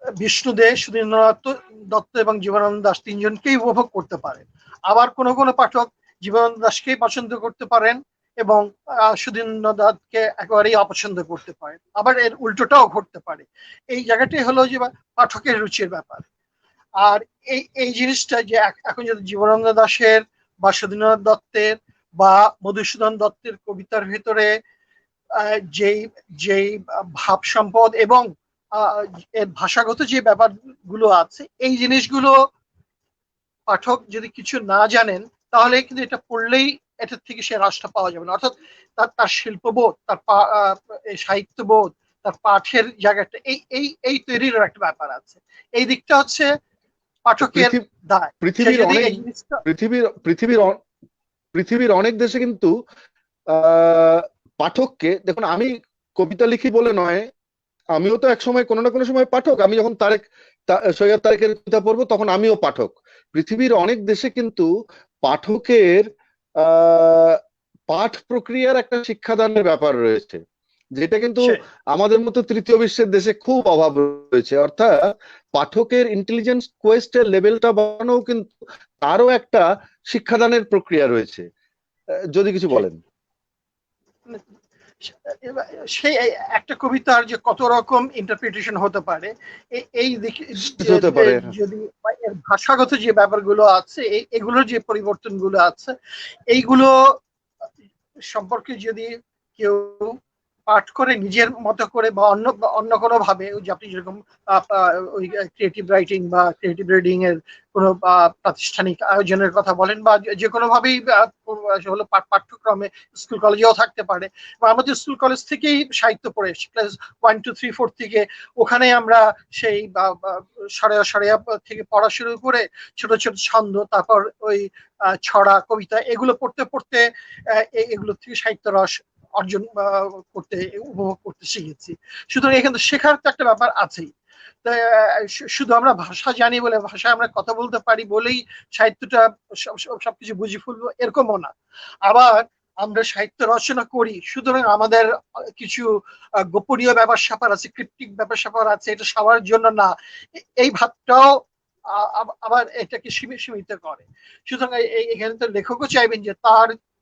বিষ্ণুদেব, সুধীন্দ্রনাথ দত্ত এবং জীবনানন্দ দাশ তিনজনকেই উপভোগ করতে পারেন। আবার কোনো কোনো পাঠক জীবনানন্দ দাশকেই পছন্দ করতে পারেন এবং সুধীন্দ্রনাথকে একেবারেই অপছন্দ করতে পারেন। আবার এর উল্টোটাও ঘটতে পারে। এই জায়গাটাই হলো যে পাঠকের রুচির ব্যাপার। আর এই জিনিসটা যে এখন যদি জীবনানন্দ দাশের বা সুধীন্দ্রনাথ দত্তের বা মধুসূদন দত্তের কবিতার ভেতরে যেই যেই ভাব সম্পদ এবং এর ভাষাগত যে ব্যাপারগুলো আছে, এই জিনিসগুলো পাঠক যদি কিছু না জানেন তাহলে কিন্তু এটা পড়লেই এটার থেকে সে রাশটা পাওয়া যাবে না। অর্থাৎ তার তার শিল্পবোধ, তার সাহিত্যবোধ, তার পাঠের জায়গাটা এই এই এই তৈরির একটা ব্যাপার আছে। এই দিকটা হচ্ছে পাঠকের দায়। সে পৃথিবীর যদি অনেক এই জিনিসটা পৃথিবীর অনেক দেশে কিন্তু পাঠককে, দেখুন আমি কবিতা লিখি বলে নয়, আমিও তো এক সময় কোনো না কোনো সময় পাঠক। আমি যখন সৈয়দ তারেকের কবিতা পড়বো তখন আমিও পাঠক। পৃথিবীর অনেক দেশে কিন্তু পাঠকের আহ পাঠ প্রক্রিয়ার একটা শিক্ষাদানের ব্যাপার রয়েছে, যেটা কিন্তু আমাদের মতো তৃতীয় বিশ্বের দেশে খুব অভাব রয়েছে। অর্থাৎ পাঠকের ইন্টেলিজেন্স কোয়েস্টের লেভেলটা বাড়ানো কিন্তু তারও একটা শিক্ষাদানের প্রক্রিয়া রয়েছে। যদি কিছু বলেন। সেই একটা কবিতার যে কত রকম ইন্টারপ্রিটেশন হতে পারে, এই দিকে যদি ভাষাগত যে ব্যাপারগুলো আছে, এগুলোর যে পরিবর্তনগুলো আছে, এইগুলো সম্পর্কে যদি কেউ পাঠ করে নিজের মতো করে বা অন্য কোনো ভাবে, যে আপনি যেরকম ওই ক্রিয়েটিভ রাইটিং বা ক্রিয়েটিভ রিডিং এর কোনো প্রাতিষ্ঠানিক আয়োজনের কথা বলেন, বা যে কোনো ভাবেই হলো পাঠ্যক্রমে স্কুল কলেজেও থাকতে পারে, বা আমাদের স্কুল কলেজ থেকেই সাহিত্য পড়ে ক্লাস 1 2 3 4 থেকে ওখানে আমরা সেই সরেয়া সরেয়া থেকে পড়া শুরু করে ছোট ছোট ছন্দ, তারপর ওই ছড়া, কবিতা, এগুলো পড়তে পড়তে এগুলো থেকে সাহিত্য রস অর্জন করতে, উপভোগ করতে শিখেছি। সুতরাং এখানে শেখার তো একটা ব্যাপার আছেই। শুধু আমরা ভাষা জানি বলে, ভাষায় আমরা কথা বলতে পারি বলেই সাহিত্যটা সবকিছু বুঝি ফেলবো এরকমও না। আবার আমরা সাহিত্য রচনা করি, সুতরাং আমাদের কিছু গোপনীয় ব্যাপার স্যাপার আছে, কৃত্রিক ব্যাপার স্যাপার আছে, এটা সবার জন্য না, এই ভাবটাও আবার এটাকে সীমিত করে। সুতরাং এখানে তো লেখকও চাইবেন যে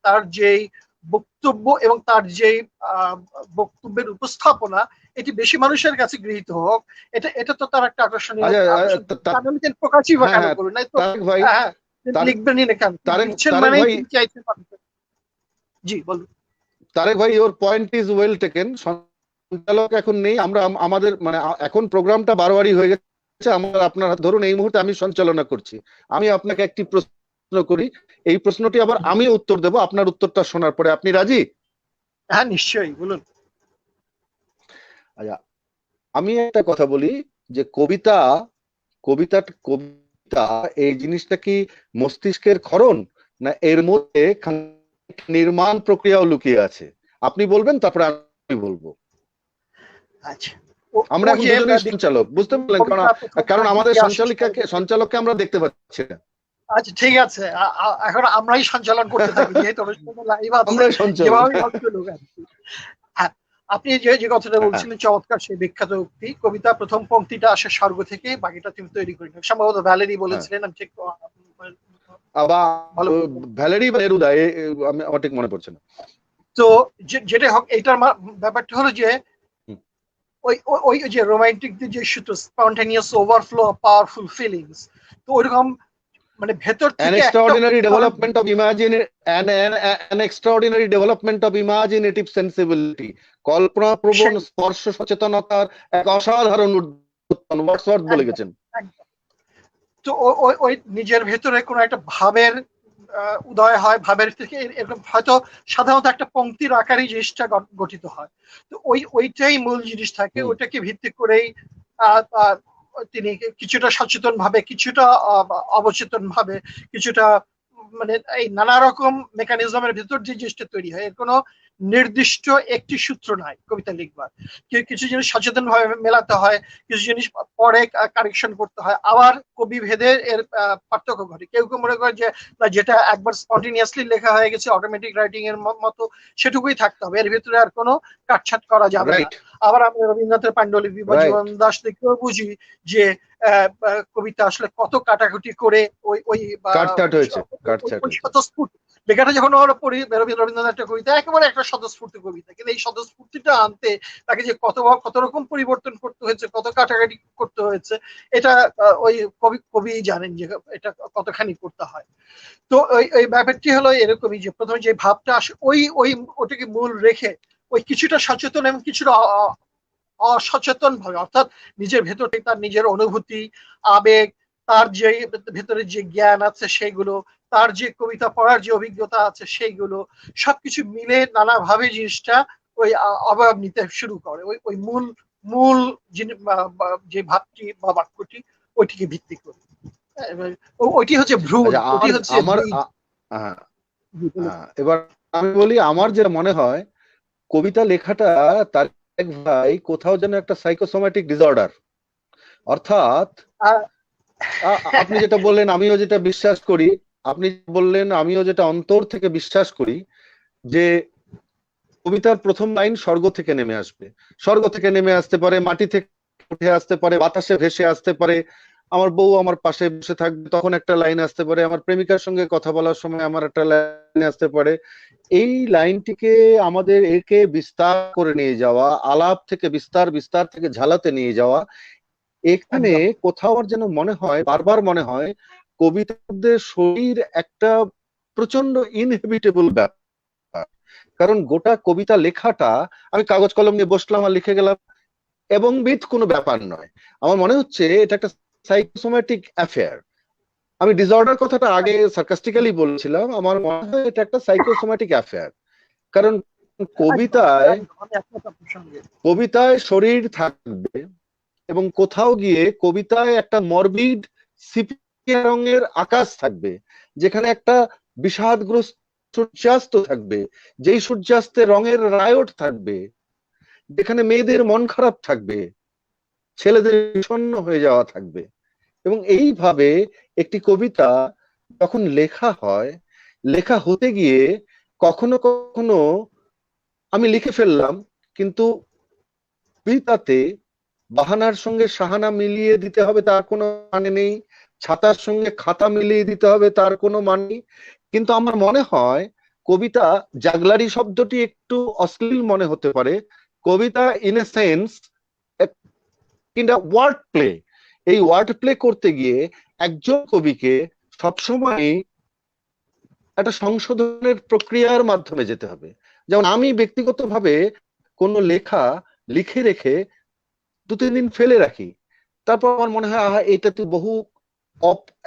তার যেই বক্তব্য এবং তার যে বক্তব্যের উপস্থাপনা এটি বেশি মানুষের কাছে গৃহীত হোক, এটা তো তার একটা আকর্ষণীয় প্রকাশই বা কেন করুন, নাই তো লিখবেনই না কেন? জি বলুন। তারেক ভাই, your point is well taken. সঞ্চালক এখন নেই, আমরা আমাদের মানে এখন প্রোগ্রামটা বারোয়ারি হয়ে গেছে। আপনার ধরুন এই মুহূর্তে আমি সঞ্চালনা করছি, আমি আপনাকে একটি প্রশ্ন করি, এই প্রশ্নটি আবার আমি উত্তর দেব আপনার উত্তরটা শোনার পরে। আপনি রাজি? হ্যাঁ নিশ্চয়ই, বলুন। আচ্ছা, আমি একটা কথা বলি যে কবিতা এই জিনিসটা কি মস্তিষ্কের ক্ষরণ, না এর মধ্যে নির্মাণ প্রক্রিয়াও লুকিয়ে আছে? আপনি বলবেন, তারপরে আমি বলবো। আচ্ছা, আমরা এখন দুজনেই সঞ্চালক, বুঝতে পারলেন? কারণ আমাদের সঞ্চালককে আমরা দেখতে পাচ্ছি না। আচ্ছা ঠিক আছে, এখন আমরাই সঞ্চালন করতে থাকি, যেহেতু আপনি যে কথাটা বলছিলেন চমৎকার, সেই বিখ্যাত উক্তি, কবিতা প্রথম পংক্তিটা আসে স্বর্গ থেকে, বাকিটা তুমি তৈরি করি না, সম্ভবত ভ্যালেরি বলেছিলেন, আমি ঠিক ভ্যালেরি বা নেরুদা, আমার ঠিক মনে পড়ছে না। তো যেটা হোক, এইটার ব্যাপারটা হলো যে ওই যে রোমান্টিক যে সূত্র, spontaneous overflow of powerful feelings, তো ওইরকম মানে ভেতর থেকে an extraordinary development of imaginative sensibility, কল্পনা প্রবণ স্পর্শ সচেতনতার এক অসাধারণ উত্থান, ওয়ার্ডসওয়ার্থ বলে গেছেন। তো ওই নিজের ভেতরে কোনো একটা ভাবের উদয় হয়, ভাবের থেকে এরকম হয়তো সাধারণত একটা পংক্তির আকারই জিনিসটা গঠিত হয়। তো ওইটাই মূল জিনিস থাকে, ওইটাকে ভিত্তি করেই তিনি কিছুটা সচেতন ভাবে, কিছুটা অবচেতন ভাবে, কিছুটা মানে এই নানা রকম মেকানিজমের ভিতর যে জিনিসটা তৈরি হয়, এর কোনো নির্দিষ্ট একটি সূত্র নাই কবিতা লিখবার। কিছু জিনিস সচেতন ভাবে মেলাতে হয়, কিছু জিনিস পরে কারেকশন করতে হয়, আবার কবি ভেদে এর পার্থক্য ঘটে। কেউ কেউ মনে করে যে যেটা একবার স্পন্টেনিয়াসলি লেখা হয়ে গেছে অটোমেটিক রাইটিং এর মতো, সেটুকুই থাকতে হবে, এর ভিতরে আর কোনো কাটছাট করা যাবে না। আবার আমরা রবীন্দ্রনাথের পাণ্ডুলিপি বা জীবন দাস দেখেও বুঝি যে কবিতা আসলে কত কাটাকুটি করে ওই স্বতঃস্ফূর্ত লেখাটা যখন আমরা পড়ি, রবীন্দ্রনাথের কবিতা একেবারে একটা স্বতঃস্ফূর্ত কবিতা, কিন্তু এই স্বতঃস্ফূর্তিটা আনতে তাকে যে কত রকম পরিবর্তন করতে হয়েছে, কত কাটাকাটি করতে হয়েছে, এটা ওই কবি জানেন যে এটা কতখানি করতে হয়। তো ওই ব্যাপারটি হলো এরকমই যে প্রথমে যে ভাবটা আসে ওটাকে মূল রেখে ওই কিছুটা সচেতন এবং কিছুটা অসচেতন ভাবে, অর্থাৎ নিজের ভেতরে তার নিজের অনুভূতি, আবেগ, তার যে ভেতরে যে জ্ঞান আছে সেগুলো, তার যে কবিতা পড়ার যে অভিজ্ঞতা আছে সেইগুলো সবকিছু মিলে নানাভাবে জিনিসটা ওই অবয়ব নিতে শুরু করে, ওই ওই মূল মূল যে ভাবটি বা বাক্যটি ওইটিকে ভিত্তি করে। ওইটি হচ্ছে ভ্রূণ, আচ্ছা, ওইটি হচ্ছে আমার বীজ। হ্যাঁ, এবার আমি বলি, আমার যেটা মনে হয় কবিতা লেখাটা তার ভাই কোথাও যেন একটা সাইকোসোম্যাটিক ডিসঅর্ডার। অর্থাৎ আপনি যেটা বললেন আমিও যেটা বিশ্বাস করি, আপনি বললেন আমিও যেটা অন্তর থেকে বিশ্বাস করি, যে কবিতার প্রথম লাইন স্বর্গ থেকে নেমে আসবে। স্বর্গ থেকে নেমে আসতে পারে, মাটি থেকে উঠে আসতে পারে, বাতাসে ভেসে আসতে পারে, আমার বউ আমার পাশে বসে থাকবে তখন একটা লাইন আসতে পারে, আমার প্রেমিকার সঙ্গে কথা বলার সময় আমার একটা লাইন আসতে পারে। এই লাইনটিকে আমাদের একে বিস্তার করে নিয়ে যাওয়া, আলাপ থেকে বিস্তার, বিস্তার থেকে ঝালাতে নিয়ে যাওয়া, এখানে কোথাও আমার যেন মনে হয়, বারবার মনে হয় কবিতাদের শরীর একটা প্রচন্ড ইনহেবিটেবল ব্যাপার। কারণ গোটা কবিতা লেখাটা আমি কাগজ কলম নিয়ে বসলাম আর লিখে গেলাম এবং বিধ কোনো ব্যাপার নয়। আমার মনে হচ্ছে এটা একটা সাইকোসোম্যাটিক অ্যাফেয়ার। আমি ডিসঅর্ডার কথাটা আগে সার্কাস্টিক্যালি বলছিলাম, আমার মনে হয় এটা একটা সাইকোসোম্যাটিক অ্যাফেয়ার। কারণ কবিতায় কবিতায় শরীর থাকবে এবং কোথাও গিয়ে কবিতায় একটা মরবিড সিপিয়া রঙের আকাশ থাকবে, যেখানে একটা বিষাদগ্রস্ত সূর্যাস্ত থাকবে, যেই সূর্যাস্তে রঙের রায়ট থাকবে, যেখানে মেয়েদের মন খারাপ থাকবে, ছেলেদের বিষণ্ণ হয়ে যাওয়া থাকবে। এবং এইভাবে একটি কবিতা যখন লেখা হয়, লেখা হতে গিয়ে কখনো কখনো আমি লিখে ফেললাম, কিন্তু কবিতাতে বাহানার সঙ্গে সাহানা মিলিয়ে দিতে হবে তার কোনো মানে নেই, ছাতার সঙ্গে খাতা মিলিয়ে দিতে হবে তার কোনো মানে নেই। কিন্তু আমার মনে হয় কবিতা, জাগলারি শব্দটি একটু অশ্লীল মনে হতে পারে, কবিতা ইন এ সেন্স কিংবা ওয়ার্ড প্লে, এই ওয়ার্ড প্লে করতে গিয়ে একজন কবিকে সবসময় একটা সংশোধনের প্রক্রিয়ার মাধ্যমে যেতে হবে। যেমন আমি ব্যক্তিগতভাবে কোনো লেখা লিখে রেখে 2-3 দিন ফেলে রাখি, তারপর আমার মনে হয় আহা এটা তো বহু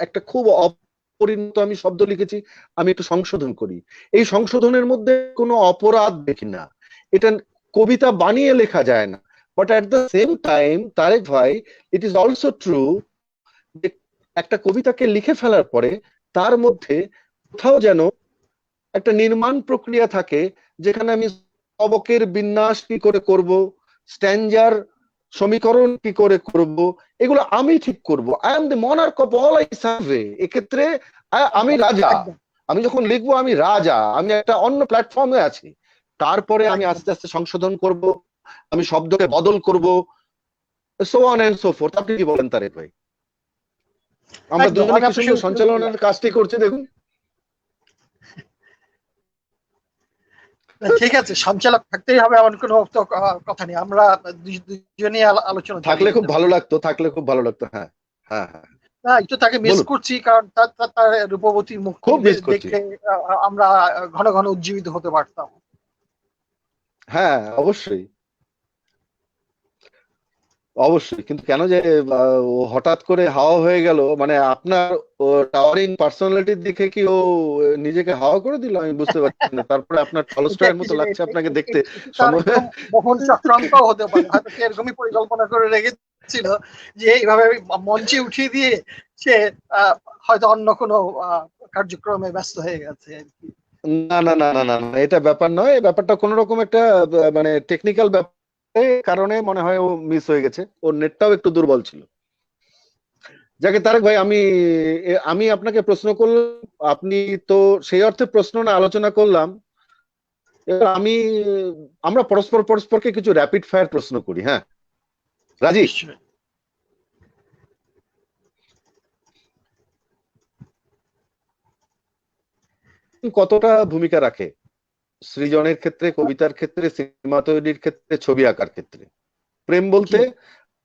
একটা খুব অপরিণত আমি শব্দ লিখেছি, আমি একটু সংশোধন করি। এই সংশোধনের মধ্যে কোনো অপরাধ দেখি না, এটা কবিতা বানিয়ে লেখা যায় না। But at the same time Tarek ভাই, ইট ইজ অলসো ট্রু যে একটা কবিতাকে লিখে ফেলার পরে তার মধ্যে কোথাও যেন একটা নির্মাণ প্রক্রিয়া থাকে, যেখানে আমি স্তবকের বিন্যাস কি করে করব, স্ট্যাঞ্জার সমীকরণ কি করে করব, এগুলো আমি ঠিক করব। I am the monarch of all I survey. এক্ষেত্রে আমি রাজা, আমি যখন লিখবো আমি রাজা, আমি একটা অন্য প্ল্যাটফর্মে আছি। তারপরে আমি আস্তে আস্তে সংশোধন করব, আমি শব্দকে বদল করব, so on and so forth. আপনি কি বলেন তারেক ভাই? আমরা দুজনে কি সুন্দর সঞ্চালনের কাজটি করছি দেখুন। ঠিক আছে, সঞ্চালক থাকতেই হবে এমন কোনো কথা নেই, আমরা দুজনেই আলোচনা থাকলে খুব ভালো লাগতো, থাকলে খুব ভালো লাগতো। হ্যাঁ হ্যাঁ হ্যাঁ, না একটু তাকে মিস করছি, কারণ তার রূপবতী মুখ দেখলে আমরা ঘন ঘন উজ্জীবিত হতে পারতাম। হ্যাঁ অবশ্যই অবশ্যই, কিন্তু কেন যে হঠাৎ করে হাওয়া হয়ে গেল, মানে আপনার টাওয়ারিং পার্সোনালিটির দিকে কি ও নিজেকে হাওয়া করে দিল, আমি বুঝতে পারছি না। তারপরে আপনার টলস্টয়ের মতো লাগছে আপনাকে দেখতে। মোহন চক্রান্ত হতে পারে, হয়তো এরকমই পরিকল্পনা করে রেখেছিল যে এইভাবে মঞ্চে উঠিয়ে দিয়ে সে হয়তো অন্য কোনো কার্যক্রমে ব্যস্ত হয়ে গেছে আর কি। না না না না না, এটা ব্যাপার নয়, এই ব্যাপারটা কোন রকম একটা মানে টেকনিক্যাল ব্যাপার কারণে মনে হয় ও মিস হয়ে গেছে, ওর নেটটাও একটু দুর্বল ছিল। যাকে তারেক ভাই, আমি আমি আপনাকে প্রশ্ন করলাম, আপনি তো সেই অর্থে প্রশ্ন না আলোচনা করলাম। এবার আমরা পরস্পর পরস্পরকে কিছু র্যাপিড ফায়ার প্রশ্ন করি। হ্যাঁ রাজি? কতটা ভূমিকা রাখে সৃজনের ক্ষেত্রে, কবিতার ক্ষেত্রে, সিনেমা তৈরির ক্ষেত্রে, ছবি আঁকার ক্ষেত্রে? প্রেম বলতে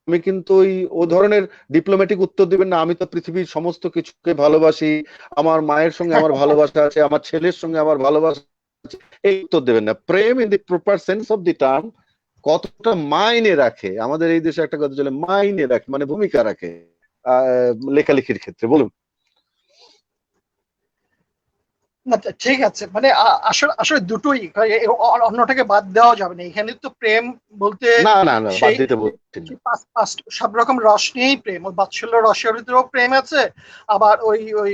আমি কিন্তু ও ধরনের ডিপ্লোম্যাটিক উত্তর দিবেন না, আমি তো পৃথিবীর সমস্ত কিছুকে ভালোবাসি, আমার মায়ের সঙ্গে আমার ভালোবাসা আছে, আমার ছেলের সঙ্গে আমার ভালোবাসা আছে, এই উত্তর দেবেন না। প্রেম in the proper sense of the term কতটা মাইনে রাখে আমাদের এই দেশে একটা কথা চলে, মাইনে রাখে মানে ভূমিকা রাখে লেখালেখির ক্ষেত্রে, বলুন। না ঠিক আছে, মানে আসলে আসলে দুটোই, অন্যটাকে বাদ দেওয়া যাবে না। এখানে তো প্রেম বলতে না না না, বাদ সেই দিতে বলছি না। সেই সব রকম রস নিয়েই প্রেম, ওই বাৎসল্য রসের ভিতরেও প্রেম আছে, আবার ওই ওই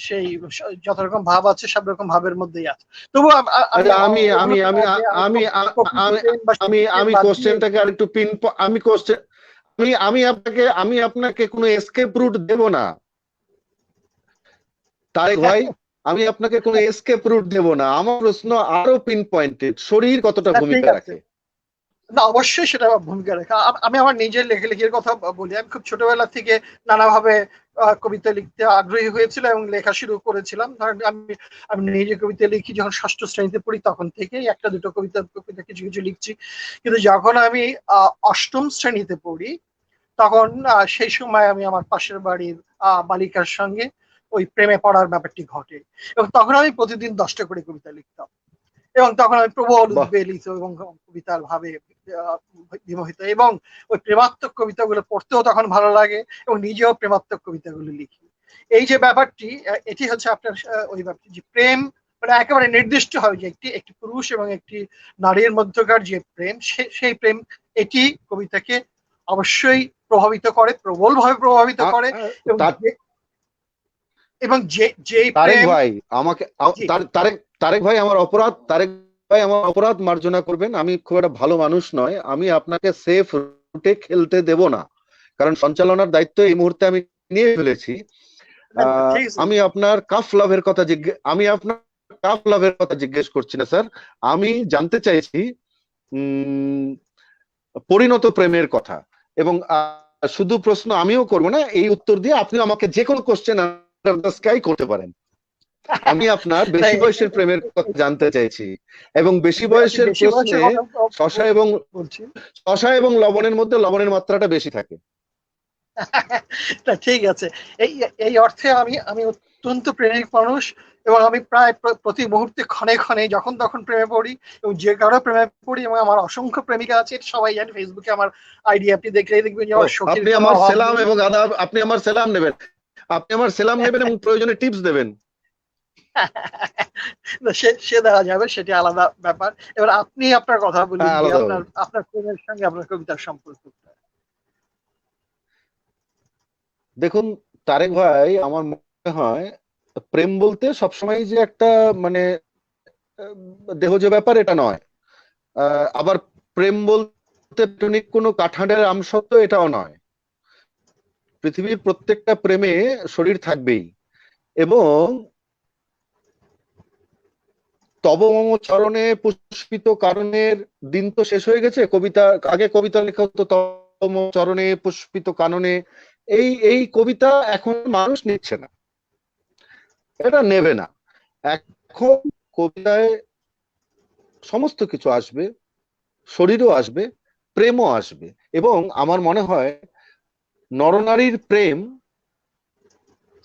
সেই যত রকম ভাব আছে সব রকম ভাবের মধ্যেই আছে। তবু আমি আচ্ছা, আমি আমি ওগুলোকে আমি বাদ দিয়ে আমি প্রকৃতি আমি প্রেম বা আমি সত্যি প্রেম আমি বাদ দিয়ে। কোশ্চেনটাকে আর একটু আমি কোশ্চেন আমি আপনাকে কোনো এসকেপ রুট দেব না তারেক ভাই। আমি আপনাকে কোনো এসকেপ রুট দেব না। আমার প্রশ্ন আরো পিন পয়েন্টেড, শরীর কতটা না ঠিক ভূমিকা আছে, রাখে। না অবশ্যই সেটা ভূমিকা রাখে। আমি আমার নিজের লেখালেখির কথা বলি। আমি খুব ছোটবেলা থেকে নানাভাবে কবিতা লিখতে আগ্রহী হয়েছিল এবং লেখা শুরু করেছিলাম। ধরেন আমি আমি নিজে কবিতা লিখি যখন ষষ্ঠ শ্রেণীতে পড়ি, তখন থেকেই একটা দুটো কবিতা কবিতা কিছু কিছু লিখছি। কিন্তু যখন আমি অষ্টম শ্রেণীতে পড়ি, তখন সেই সময় আমি আমার পাশের বাড়ির বালিকার সঙ্গে ওই প্রেমে পড়ার ব্যাপারটি ঘটে, এবং তখন আমি প্রতিদিন 10টা করে কবিতা লিখতাম, এবং তখন আমি প্রবল বাহ। উদ্বেলিত এবং কবিতার ভাবে আহ, বিমোহিত, এবং ওই প্রেমাত্মক কবিতাগুলো পড়তেও তখন ভালো লাগে, এবং নিজেও প্রেমাত্মক কবিতাগুলো লিখি। এই যে ব্যাপারটি, এটি হচ্ছে আপনার ওই ব্যাপারটি যে প্রেম, মানে একেবারে নির্দিষ্ট হয় যে একটি একটি পুরুষ এবং একটি নারীর মধ্যকার যে প্রেম, সেই প্রেম এটি কবিতাকে অবশ্যই প্রভাবিত করে, প্রবলভাবে প্রভাবিত করে। এবং তার এবং যেই তারেক প্রেম। ভাই আমাকে জি। তারেক তারেক ভাই আমার অপরাধ, তারেক ভাই আমার অপরাধ মার্জনা করবেন। আমি খুব একটা ভালো মানুষ নয়, আমি আপনাকে সেফ রুটে খেলতে দেব না, কারণ সঞ্চালনার দায়িত্ব এই মুহূর্তে আমি নিয়ে ফেলেছি। না, না, ঠিক আছে। আমি আপনার কাফ লাভের কথা জিজ্ঞেস করছি না স্যার। আমি জানতে চাইছি উম পরিণত প্রেমের কথা। এবং শুধু প্রশ্ন আমিও করবো না, এই উত্তর দিয়ে আপনি আমাকে যে কোনো কোশ্চেন আন্ডার দ্য স্কাই করতে পারেন। আমি আপনার না, বেশি বয়সের প্রেমের কথা জানতে চাইছি, এবং বেশি বয়সের বেশি প্রশ্নে বয়সের কথা শশা এবং বলছি। লবণের মধ্যে লবণের মাত্রাটা বেশি থাকে। না ঠিক আছে, এই এই অর্থে আমি আমি অত্যন্ত প্রেমিক মানুষ, এবং আমি প্রায় প্রতি মুহূর্তে ক্ষণে ক্ষণে যখন তখন প্রেমে পড়ি, এবং যে কারো প্রেমে পড়ি, এবং আমার অসংখ্য প্রেমিকা আছে, এটা সবাই জানে। ফেসবুকে আমার আইডি আপনি দেখলেই দেখবেন যে ও, আমার সখীর আপনি কোনো আমার অভাব সেলাম নেই। এবং আদাব, আপনি আমার সেলাম নেবেন এবং প্রয়োজনে টিপস দেবেন। না, সে সে দেওয়া যাবে, সেটি আলাদা ব্যাপার। এবার আপনি আপনার কথা বলুন হ্যাঁ, যে আলাদা আপনার হবে। আপনার প্রেমের সঙ্গে আপনার কবিতার সম্পর্ক। দেখুন তারেক ভাই, আমার মনে হয় প্রেম বলতে সবসময় যে একটা মানে দেহজ ব্যাপার এটা নয়। আবার প্রেম বলতে প্রাথমিক কোনো কাঠামোর আমসত্ব এটাও নয়। পৃথিবীর প্রত্যেকটা প্রেমে শরীর থাকবেই। এবং তব মম চরণে পুষ্পিত কাননের দিন তো শেষ হয়ে গেছে। কবিতা, আগে কবিতা লেখা হতো তব মম চরণে পুষ্পিত কাননে। এই এই কবিতা এখন মানুষ নিচ্ছে না, এটা নেবে না। এখন কবিতায় সমস্ত কিছু আসবে, শরীরও আসবে, প্রেমও আসবে। এবং আমার মনে হয় নরনারীর প্রেম,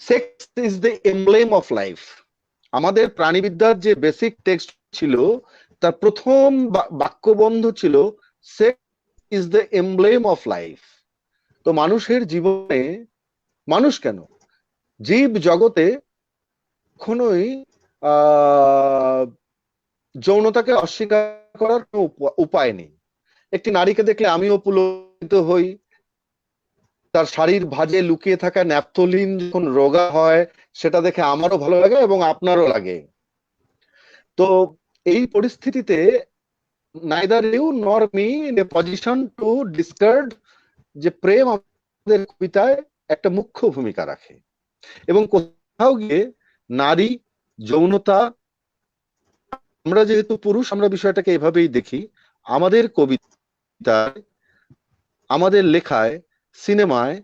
sex is the emblem of life. আমাদের প্রাণীবিদ্যার যে বেসিক টেক্সট ছিল, তার প্রথম বাক্যবন্ধ ছিল sex is the emblem of life. তো মানুষের জীবনে, মানুষ কেন, জীব জগতে কখনোই আহ যৌনতাকে অস্বীকার করার কোনো উপায় নেই। একটি নারীকে দেখলে আমিও পুলকিত হই, তার শাড়ির ভাঁজে লুকিয়ে থাকা ন্যাপথলিন যখন রোগা হয় সেটা দেখে আমারও ভালো লাগে এবং আপনারও লাগে। তো এই পরিস্থিতিতে neither you nor me in a position to discard যে প্রেম আমাদের কবিতায় একটা মুখ্য ভূমিকা রাখে। এবং কোথাও গিয়ে নারী, যৌনতা, আমরা যেহেতু পুরুষ আমরা বিষয়টাকে এভাবেই দেখি, আমাদের কবিতায়, আমাদের লেখায়, সিনেমায়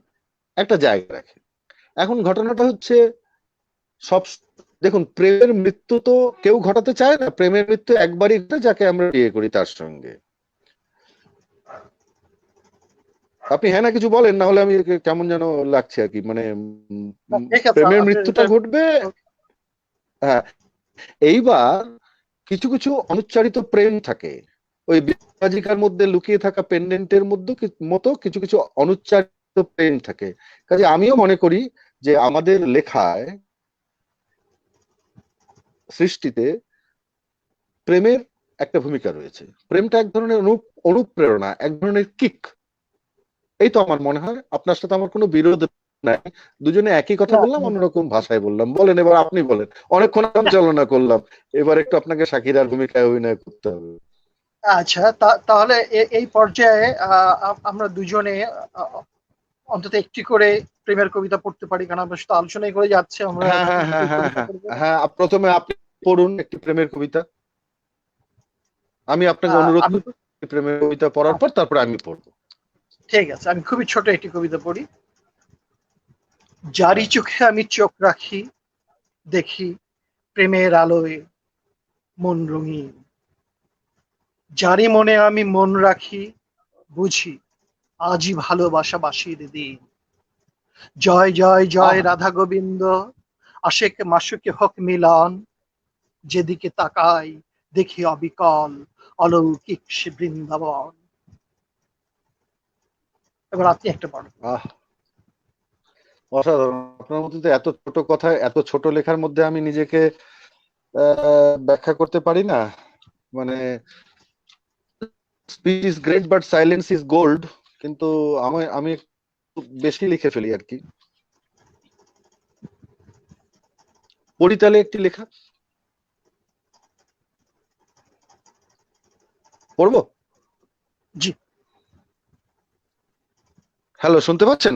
একটা জায়গা রাখে। এখন ঘটনাটা হচ্ছে সব, দেখুন প্রেমের মৃত্যু তো কেউ ঘটাতে চায় না। প্রেমের মৃত্যু একবারই ঘটে যাকে আমরা বিয়ে করি তার সঙ্গে। আপনি হ্যাঁ না কিছু বলেন, না হলে আমি কেমন যেন লাগছে আর কি, মানে ঠিক আছে, প্রেমের আপনি মৃত্যুটা এটা ঘটবে। হ্যাঁ, এইবার কিছু কিছু অনুচ্চারিত প্রেম থাকে, ওই বিভাজিকার মধ্যে লুকিয়ে থাকা পেন্ডেন্টের মধ্যে মতো কিছু কিছু অনুচ্চারিত প্রেম থাকে। কাজে আমিও মনে করি যে আমাদের লেখায় সৃষ্টিতে প্রেমের একটা ভূমিকা রয়েছে। প্রেমটা এক ধরনের অনুপ্রেরণা, এক ধরনের কিক। এই তো আমার মনে হয়। আপনার সাথে আমার কোনো বিরোধ নাই, দুজনে একই কথা বললাম, অন্যরকম ভাষায় বললাম। বলেন, এবার আপনি বলেন। অনেকক্ষণ চালনা করলাম, এবার একটু আপনাকে শাকিরার ভূমিকায় অভিনয় করতে হবে। আচ্ছা, তাহলে এই পর্যায়ে আমরা দুজনে অন্তত একটি করে প্রেমের কবিতা পড়তে পারি, কারণ আমরা শুধু আলোচনাই করে যাচ্ছে। আমরা হ্যাঁ হ্যাঁ হ্যাঁ হ্যাঁ হ্যাঁ হ্যাঁ, প্রথমে আপনি পড়ুন একটি প্রেমের কবিতা। আমি আপনাকে অনুরোধ আমি করব প্রেমের কবিতা পড়ার পর তারপরে আমি পড়বো। ঠিক আছে, আমি খুবই ছোট একটি কবিতা পড়ি। জারি চোখে আমি চোখ রাখি, দেখি প্রেমের আলোয় মন রঙিন। জারি মনে আমি মন রাখি, বুঝি আজই ভালোবাসা বাসির দিন। জয় জয় জয় রাধা গোবিন্দ, আশেক মাসুকে হোক মিলন। যেদিকে তাকাই দেখি অবিকল অলৌকিক সে বৃন্দাবন। এবার আপনি একটা পড়েন। অসাধারণ। আপনার মধ্যে তো এত ছোট কথায়, এত ছোট লেখার মধ্যে আমি নিজেকে ব্যাখ্যা করতে পারি না। মানে speech is great but silence is gold. কিন্তু আমি বেশি লিখে ফেলি আর কি। পরিতালে একটি লেখা পড়বো। জি, হ্যালো, শুনতে পাচ্ছেন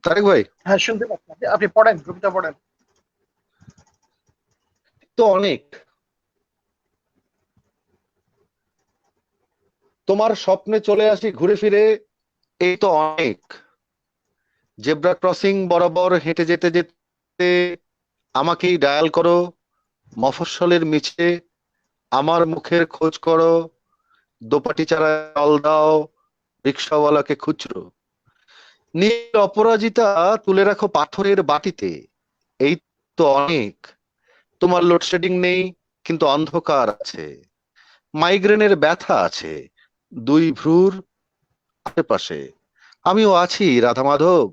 তারেক ভাই? হ্যাঁ শুনতে পাচ্ছি, আপনি পড়েন, কবিতা পড়েন। তো অনেক তোমার স্বপ্নে চলে আসি ঘুরে ফিরে, এই তো অনেক। জেব্রা ক্রসিং বরাবর হেঁটে যেতে যেতে আমাকেই ডায়াল করো, মফস্বলের মিছে আমার মুখের খোঁজ করো, দোপাটি চারা জল দাও, রিক্সাওয়ালাকে খুচরো। নীল অপরাজিতা তুলে রাখো পাথরের বাটিতে, এই তো অনেক। তোমার লোডশেডিং নেই, কিন্তু অন্ধকার আছে, মাইগ্রেনের ব্যথা আছে দুই ভ্রুর আশেপাশে। আমিও আছি রাধা মাধব,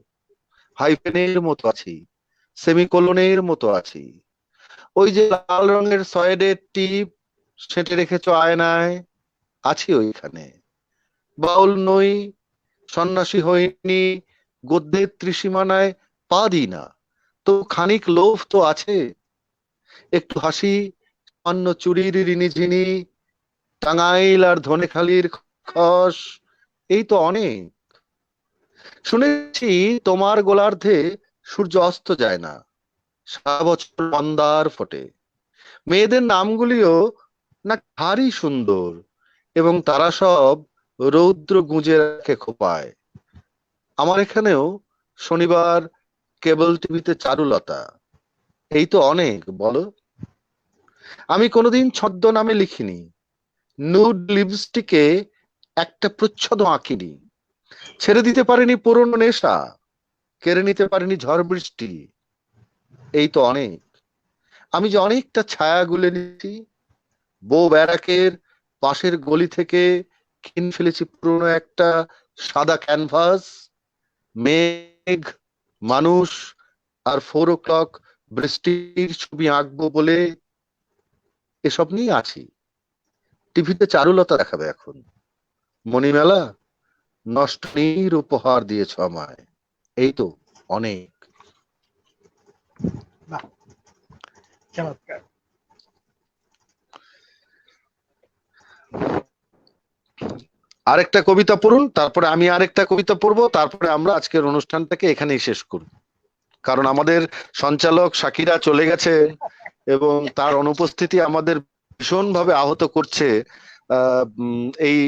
হাইফেনের মতো আছি, সেমিকোলনের মতো আছি। ওই যে লাল রঙের সয়েডের টিপ সেঁটে রেখেছো আয়নায়, আছি ওইখানে। বাউল নই, সন্ন্যাসী হইনি, গদ্যের ত্রিসীমানায় পা দিই না, তো খানিক লোভ তো আছে। একটু হাসি, সামান্য চুরির রিনিঝিনি, টাঙ্গাইল আর ধনেখালির খস, এই তো অনেক। শুনেছি তোমার গোলার্ধে সূর্য অস্ত যায় না, সারা বছর মন্দার ফোটে। মেয়েদের নামগুলিও না ভারী সুন্দর, এবং তারা সব রৌদ্র গুঁজে রাখে খোপায়। আমার এখানেও শনিবার কেবল টিভিতে চারুলতা, এই তো অনেক বলো। আমি কোনোদিন ছদ্মনামে লিখিনি, নুড লিপস্টিকে একটা প্রচ্ছদ আঁকিনি, ছেড়ে দিতে পারিনি পুরনো নেশা, কেড়ে নিতে পারিনি ঝড় বৃষ্টি, এই তো অনেক। আমি যে অনেকটা ছায়া গুলে নিয়েছি, বউ ব্যারাকের পাশের গলি থেকে কিনে ফেলেছি পুরনো একটা সাদা ক্যানভাস। মেঘ, মানুষ আর 4 o'clock বৃষ্টির ছবি আঁকবো বলে এসব নিয়ে আছি। টিভিতে চারুলতা দেখাবে এখন। মণিমেলা, নষ্ট নীর উপহার দিয়েছ আমায়, এই তো অনেক। চমৎকার। আরেকটা কবিতা পড়ুন, তারপরে আমি আরেকটা কবিতা পড়বো, তারপরে আমরা আজকের অনুষ্ঠানটাকে এখানেই শেষ করব। কারণ আমাদের সঞ্চালক শাকিরা চলে গেছে এবং তার অনুপস্থিতি আমাদের ভীষণভাবে আহত করছে। এই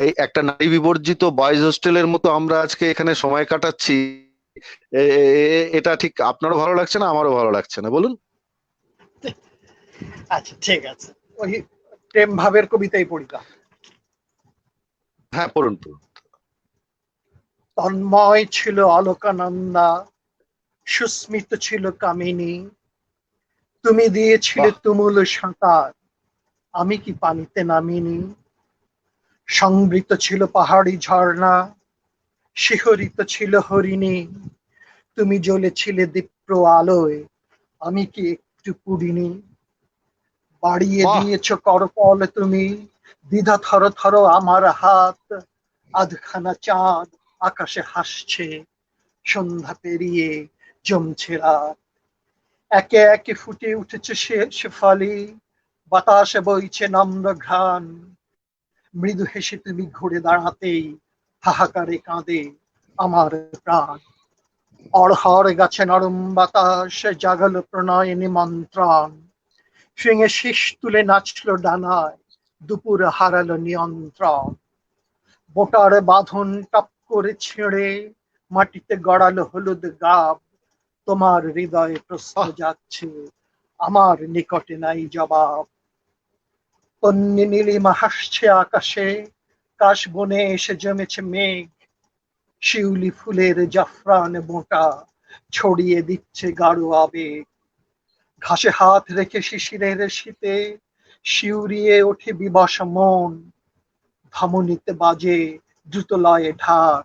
এই একটা নারী বিবর্জিত বয়েজ হোস্টেলের মতো আমরা আজকে এখানে সময় কাটাচ্ছি। এটা ঠিক আপনারও ভালো লাগছে না, আমারও ভালো লাগছে না, বলুন। আচ্ছা ঠিক আছে, ওই প্রেম ভাবের কবিতাই পড়িতাম। হ্যাঁ পড়ুন পড়ুন। তন্ময় ছিল অলোকানন্দা, সুস্মিত ছিল কামিনী। তুমি দিয়েছিলে বাহ, তুমুল সাঁতার, আমি কি পানিতে নামিনি। সংবৃত ছিল পাহাড়ি ঝর্ণা, শিহরিত ছিল হরিণী। তুমি জ্বলেছিলে দীপ্র আলোয়, আমি কি একটু পুড়িনি। বাড়িয়ে বাহ! দিয়েছ করতল তুমি, দ্বিধা থর থর আমার হাত, আধখানা চাঁদ আকাশে হাসছে, সন্ধ্যা পেরিয়ে জমছে রাত। একে একে ফুটে উঠেছে শেফালি, বাতাসে বইছে নম্র ঘ্রাণ, মৃদু হেসে তুমি ঘুরে দাঁড়াতেই হাহাকারে কাঁদে আমার প্রাণ। অড়হর গাছে নরম বাতাস জাগালো প্রণয় নিমন্ত্রণ, ফেঙে শীষ তুলে নাচলো ডানায়, দুপুর হারালো নিয়ন্ত্রণ। বোটার বাঁধন টপ করে ছেড়ে মাটিতে গড়ালো হলুদ গাব, তোমার হৃদয়ে প্রশ্ন বাহ! যাচ্ছে, আমার নিকটে নাই জবাব। তন্নি নীলিমা হাসছে আকাশে, কাশ বনে এসে জমেছে মেঘ, শিউলি ফুলের জাফরান বোঁটা ছড়িয়ে দিচ্ছে গাঢ় আবেগ। ঘাসে হাত রেখে শিশিরের শীতে শিউরিয়ে ওঠে বিবশ মন, ধমনীতে বাজে দ্রুত লয়ে ঢাক,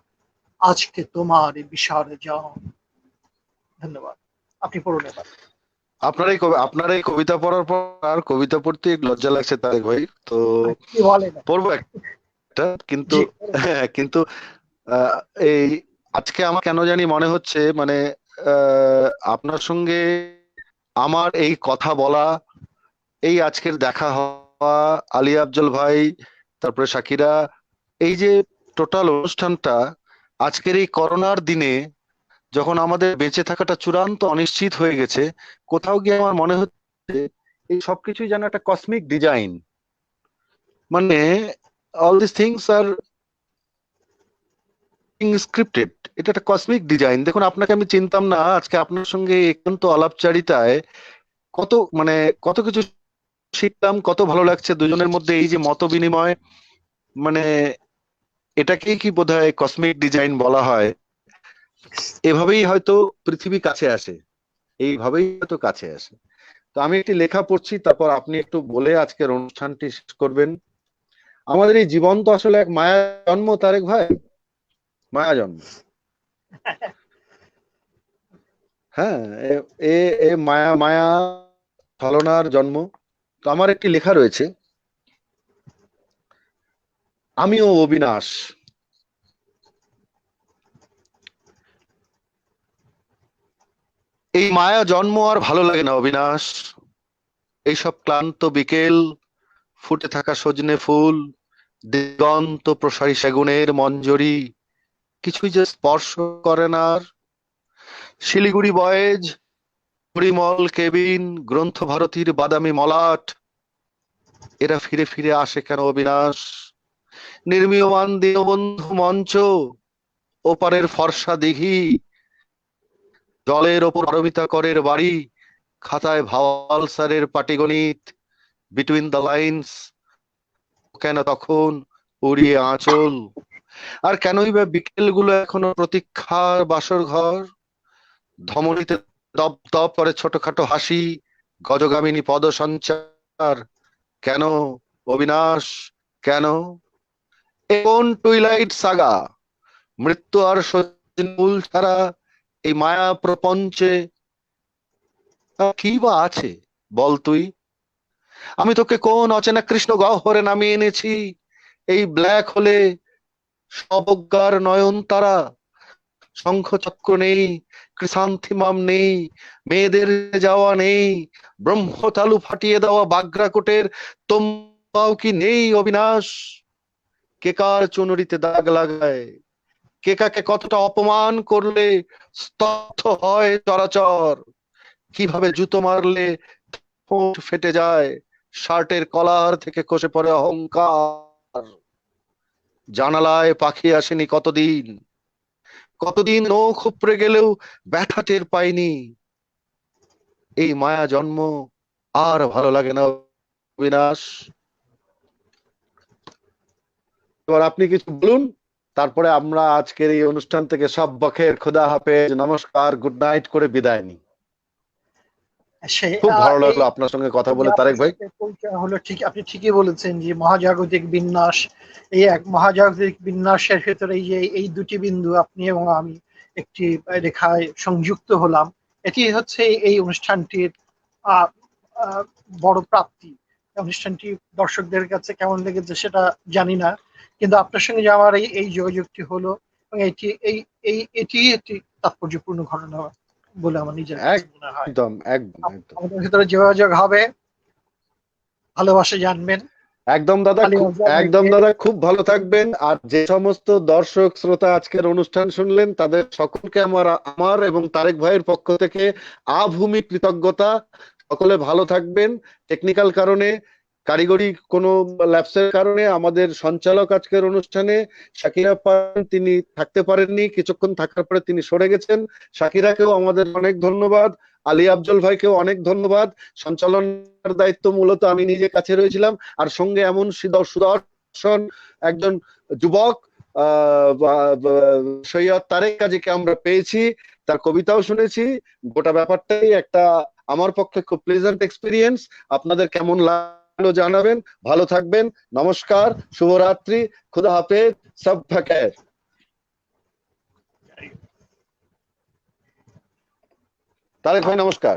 আজকে তোমার বিসর্জন। ধন্যবাদ। আপনি পড়ুন এবার। আপনার এই কবিতা পড়ার পর আর কবিতা পড়তে লজ্জা লাগছে তারেক ভাই। তো কি বলেন? পড়বো একটা, কিন্তু জি, হ্যাঁ, কিন্তু আহ, এই আজকে আমার কেন জানি মনে হচ্ছে মানে আপনার সঙ্গে আমার এই কথা বলা, এই আজকের দেখা হওয়া, আলী আফজল ভাই, তারপরে শাকিরা, এই যে টোটাল অনুষ্ঠানটা আজকের এই করোনার দিনে যখন আমাদের বেঁচে থাকাটা চূড়ান্ত অনিশ্চিত হয়ে গেছে, কোথাও গিয়ে আমার মনে হচ্ছে এই সবকিছুই যেন একটা কসমিক ডিজাইন। মানে all this things are scripted. এটা একটা কসমিক ডিজাইন। দেখুন, আপনাকে আমি চিনতাম না, আজকে আপনার সঙ্গে একান্ত আলাপচারিতায় কত মানে কত কিছু শিখলাম, কত ভালো লাগছে দুজনের মধ্যে এই যে মত বিনিময়। মানে এটাকেই কি বোধহয় কসমিক ডিজাইন বলা হয়। এভাবেই হয়তো পৃথিবী কাছে আসে, এইভাবেই হয়তো কাছে আসে। তো আমি একটি লেখা পড়ছি, তারপর আপনি একটু বলে আজকের অনুষ্ঠানটি শেষ করবেন। আমাদের এই জীবন তো আসলে এক মায়া জন্ম, তারেক ভাই, মায়া জন্ম। হ্যাঁ, এ এ এ মায়া মায়া ছলনার জন্ম। তো আমার একটি লেখা রয়েছে, আমিও অবিনাশ। এই মায়া জন্ম আর ভালো লাগে না অবিনাশ। এইসব ক্লান্ত বিকেল, ফুটে থাকা সজনে ফুল, দিগন্ত প্রসারী সেগুনের মঞ্জরি, কিছুই যে স্পর্শ করে না আর। শিলিগুড়ি বয়েজ, পরিমল কেবিন, গ্রন্থ ভারতীর বাদামি মলাট, এরা ফিরে ফিরে আসে কেন অবিনাশ? নির্মীয়মান দীনবন্ধু মঞ্চ, ওপারের ফর্সা দিঘি, জলের ওপর পারমিতা করের বাড়ি, খাতায় ভাওয়াল স্যারের পাটিগণিত, বিটুইন দ্য লাইন্স, কেন তখন উড়িয়ে আঁচল। আর কেনই বা বিকেলগুলো এখনো প্রতীক্ষার বাসর ঘর, ধমনীতে দপ দপ করে ছোটখাটো হাসি, গজগামিনী পদসঞ্চার। কেন অবিনাশ, কেন? কোন টুইলাইট সাগা, মৃত্যু আর মূল ছাড়া এই মায়া প্রপঞ্চে কি বা আছে বল তুই? আমি তোকে কোন অচেনা কৃষ্ণ গহ্বরে নামিয়ে এনেছি, এই ব্ল্যাক হোলে সবজ্ঞার নয়ন তারা। শঙ্খচক্র নেই, ক্রিসান্থিমাম নেই, মেয়েদের যাওয়া নেই, ব্রহ্মতালু ফাটিয়ে দেওয়া বাগ্রাকোটের তোমরাও কি নেই অবিনাশ? কে কার চুনরিতে দাগ লাগায়, কে কাকে কতটা অপমান করলে স্তব্ধ হয় চরাচর, কিভাবে জুতো মারলে ঠোঁট ফেটে যায়, শার্টের কলার থেকে খসে পড়ে অহংকার। জানালায় পাখি আসেনি কতদিন, কতদিন নখ উপড়ে গেলেও ব্যথা টের পাইনি। এই মায়া জন্ম আর ভালো লাগে না অবিনাশ। এবার আপনি কিছু বলুন, তারপরে আমরা আজকের এই অনুষ্ঠান থেকে সব বখের, খোদা হাফেজ, নমস্কার, গুড নাইট করে বিদায় নিই। সে খুব ভালো এই লাগলো আপনার সঙ্গে কথা যে বলে তারেক আপনার ভাই। সাথে পরিচয় হলো, ঠিক আপনি ঠিকই বলেছেন যে মহাজাগতিক বিন্যাস, এই এক মহাজাগতিক বিন্যাসের ভেতরে এই যে এই দুটি বিন্দু আপনি এবং আমি একটি রেখায় সংযুক্ত হলাম, এটি হচ্ছে এই অনুষ্ঠানটির আহ, আহ, বড় প্রাপ্তি। অনুষ্ঠানটি দর্শকদের কাছে কেমন লেগেছে সেটা জানি না, কিন্তু আপনার সঙ্গে যে আমার এই যোগাযোগটি হলো, এবং এটি একটি তাৎপর্যপূর্ণ ঘটনা বলে আমার নিজের কাছে মনে হয়। একদম একদম একদম আমাদের ভিতরে যোগাযোগ হবে, ভালোবাসা জানবেন। একদম দাদা, আলী আফজাল একদম ভাইকে দাদা, খুব ভালো থাকবেন। আর যে সমস্ত দর্শক শ্রোতা আজকের অনুষ্ঠান শুনলেন তাদের সকলকে আমার এবং তারেক ভাইয়ের পক্ষ থেকে আভূমি কৃতজ্ঞতা। সকলে ভালো থাকবেন। টেকনিক্যাল কারণে, কারিগরি কোনো ল্যাপসের কারণে আমাদের সঞ্চালক আজকের অনুষ্ঠানে শাকিরা পান, তিনি থাকতে পারেননি, কিছুক্ষণ থাকার পরে তিনি সরে গেছেন। শাকিরাকেও আমাদের অনেক ধন্যবাদ, আলী আফজল ভাইকেও অনেক ধন্যবাদ। সঞ্চালনের দায়িত্ব মূলত আমি নিজে কাছে রয়েছিলাম, আর সঙ্গে এমন সুদর্শন একজন যুবক সৈয়দ তারেক কাজীকে আমরা পেয়েছি, তার কবিতাও শুনেছি। গোটা ব্যাপারটাই একটা আমার পক্ষে খুব প্লেজেন্ট এক্সপিরিয়েন্স। আপনাদের কেমন লাগলো জানাবেন। ভালো থাকবেন, নমস্কার, শুভরাত্রি, খুদা হাফেজ, সব খায়ের। তারেক ভাই নমস্কার।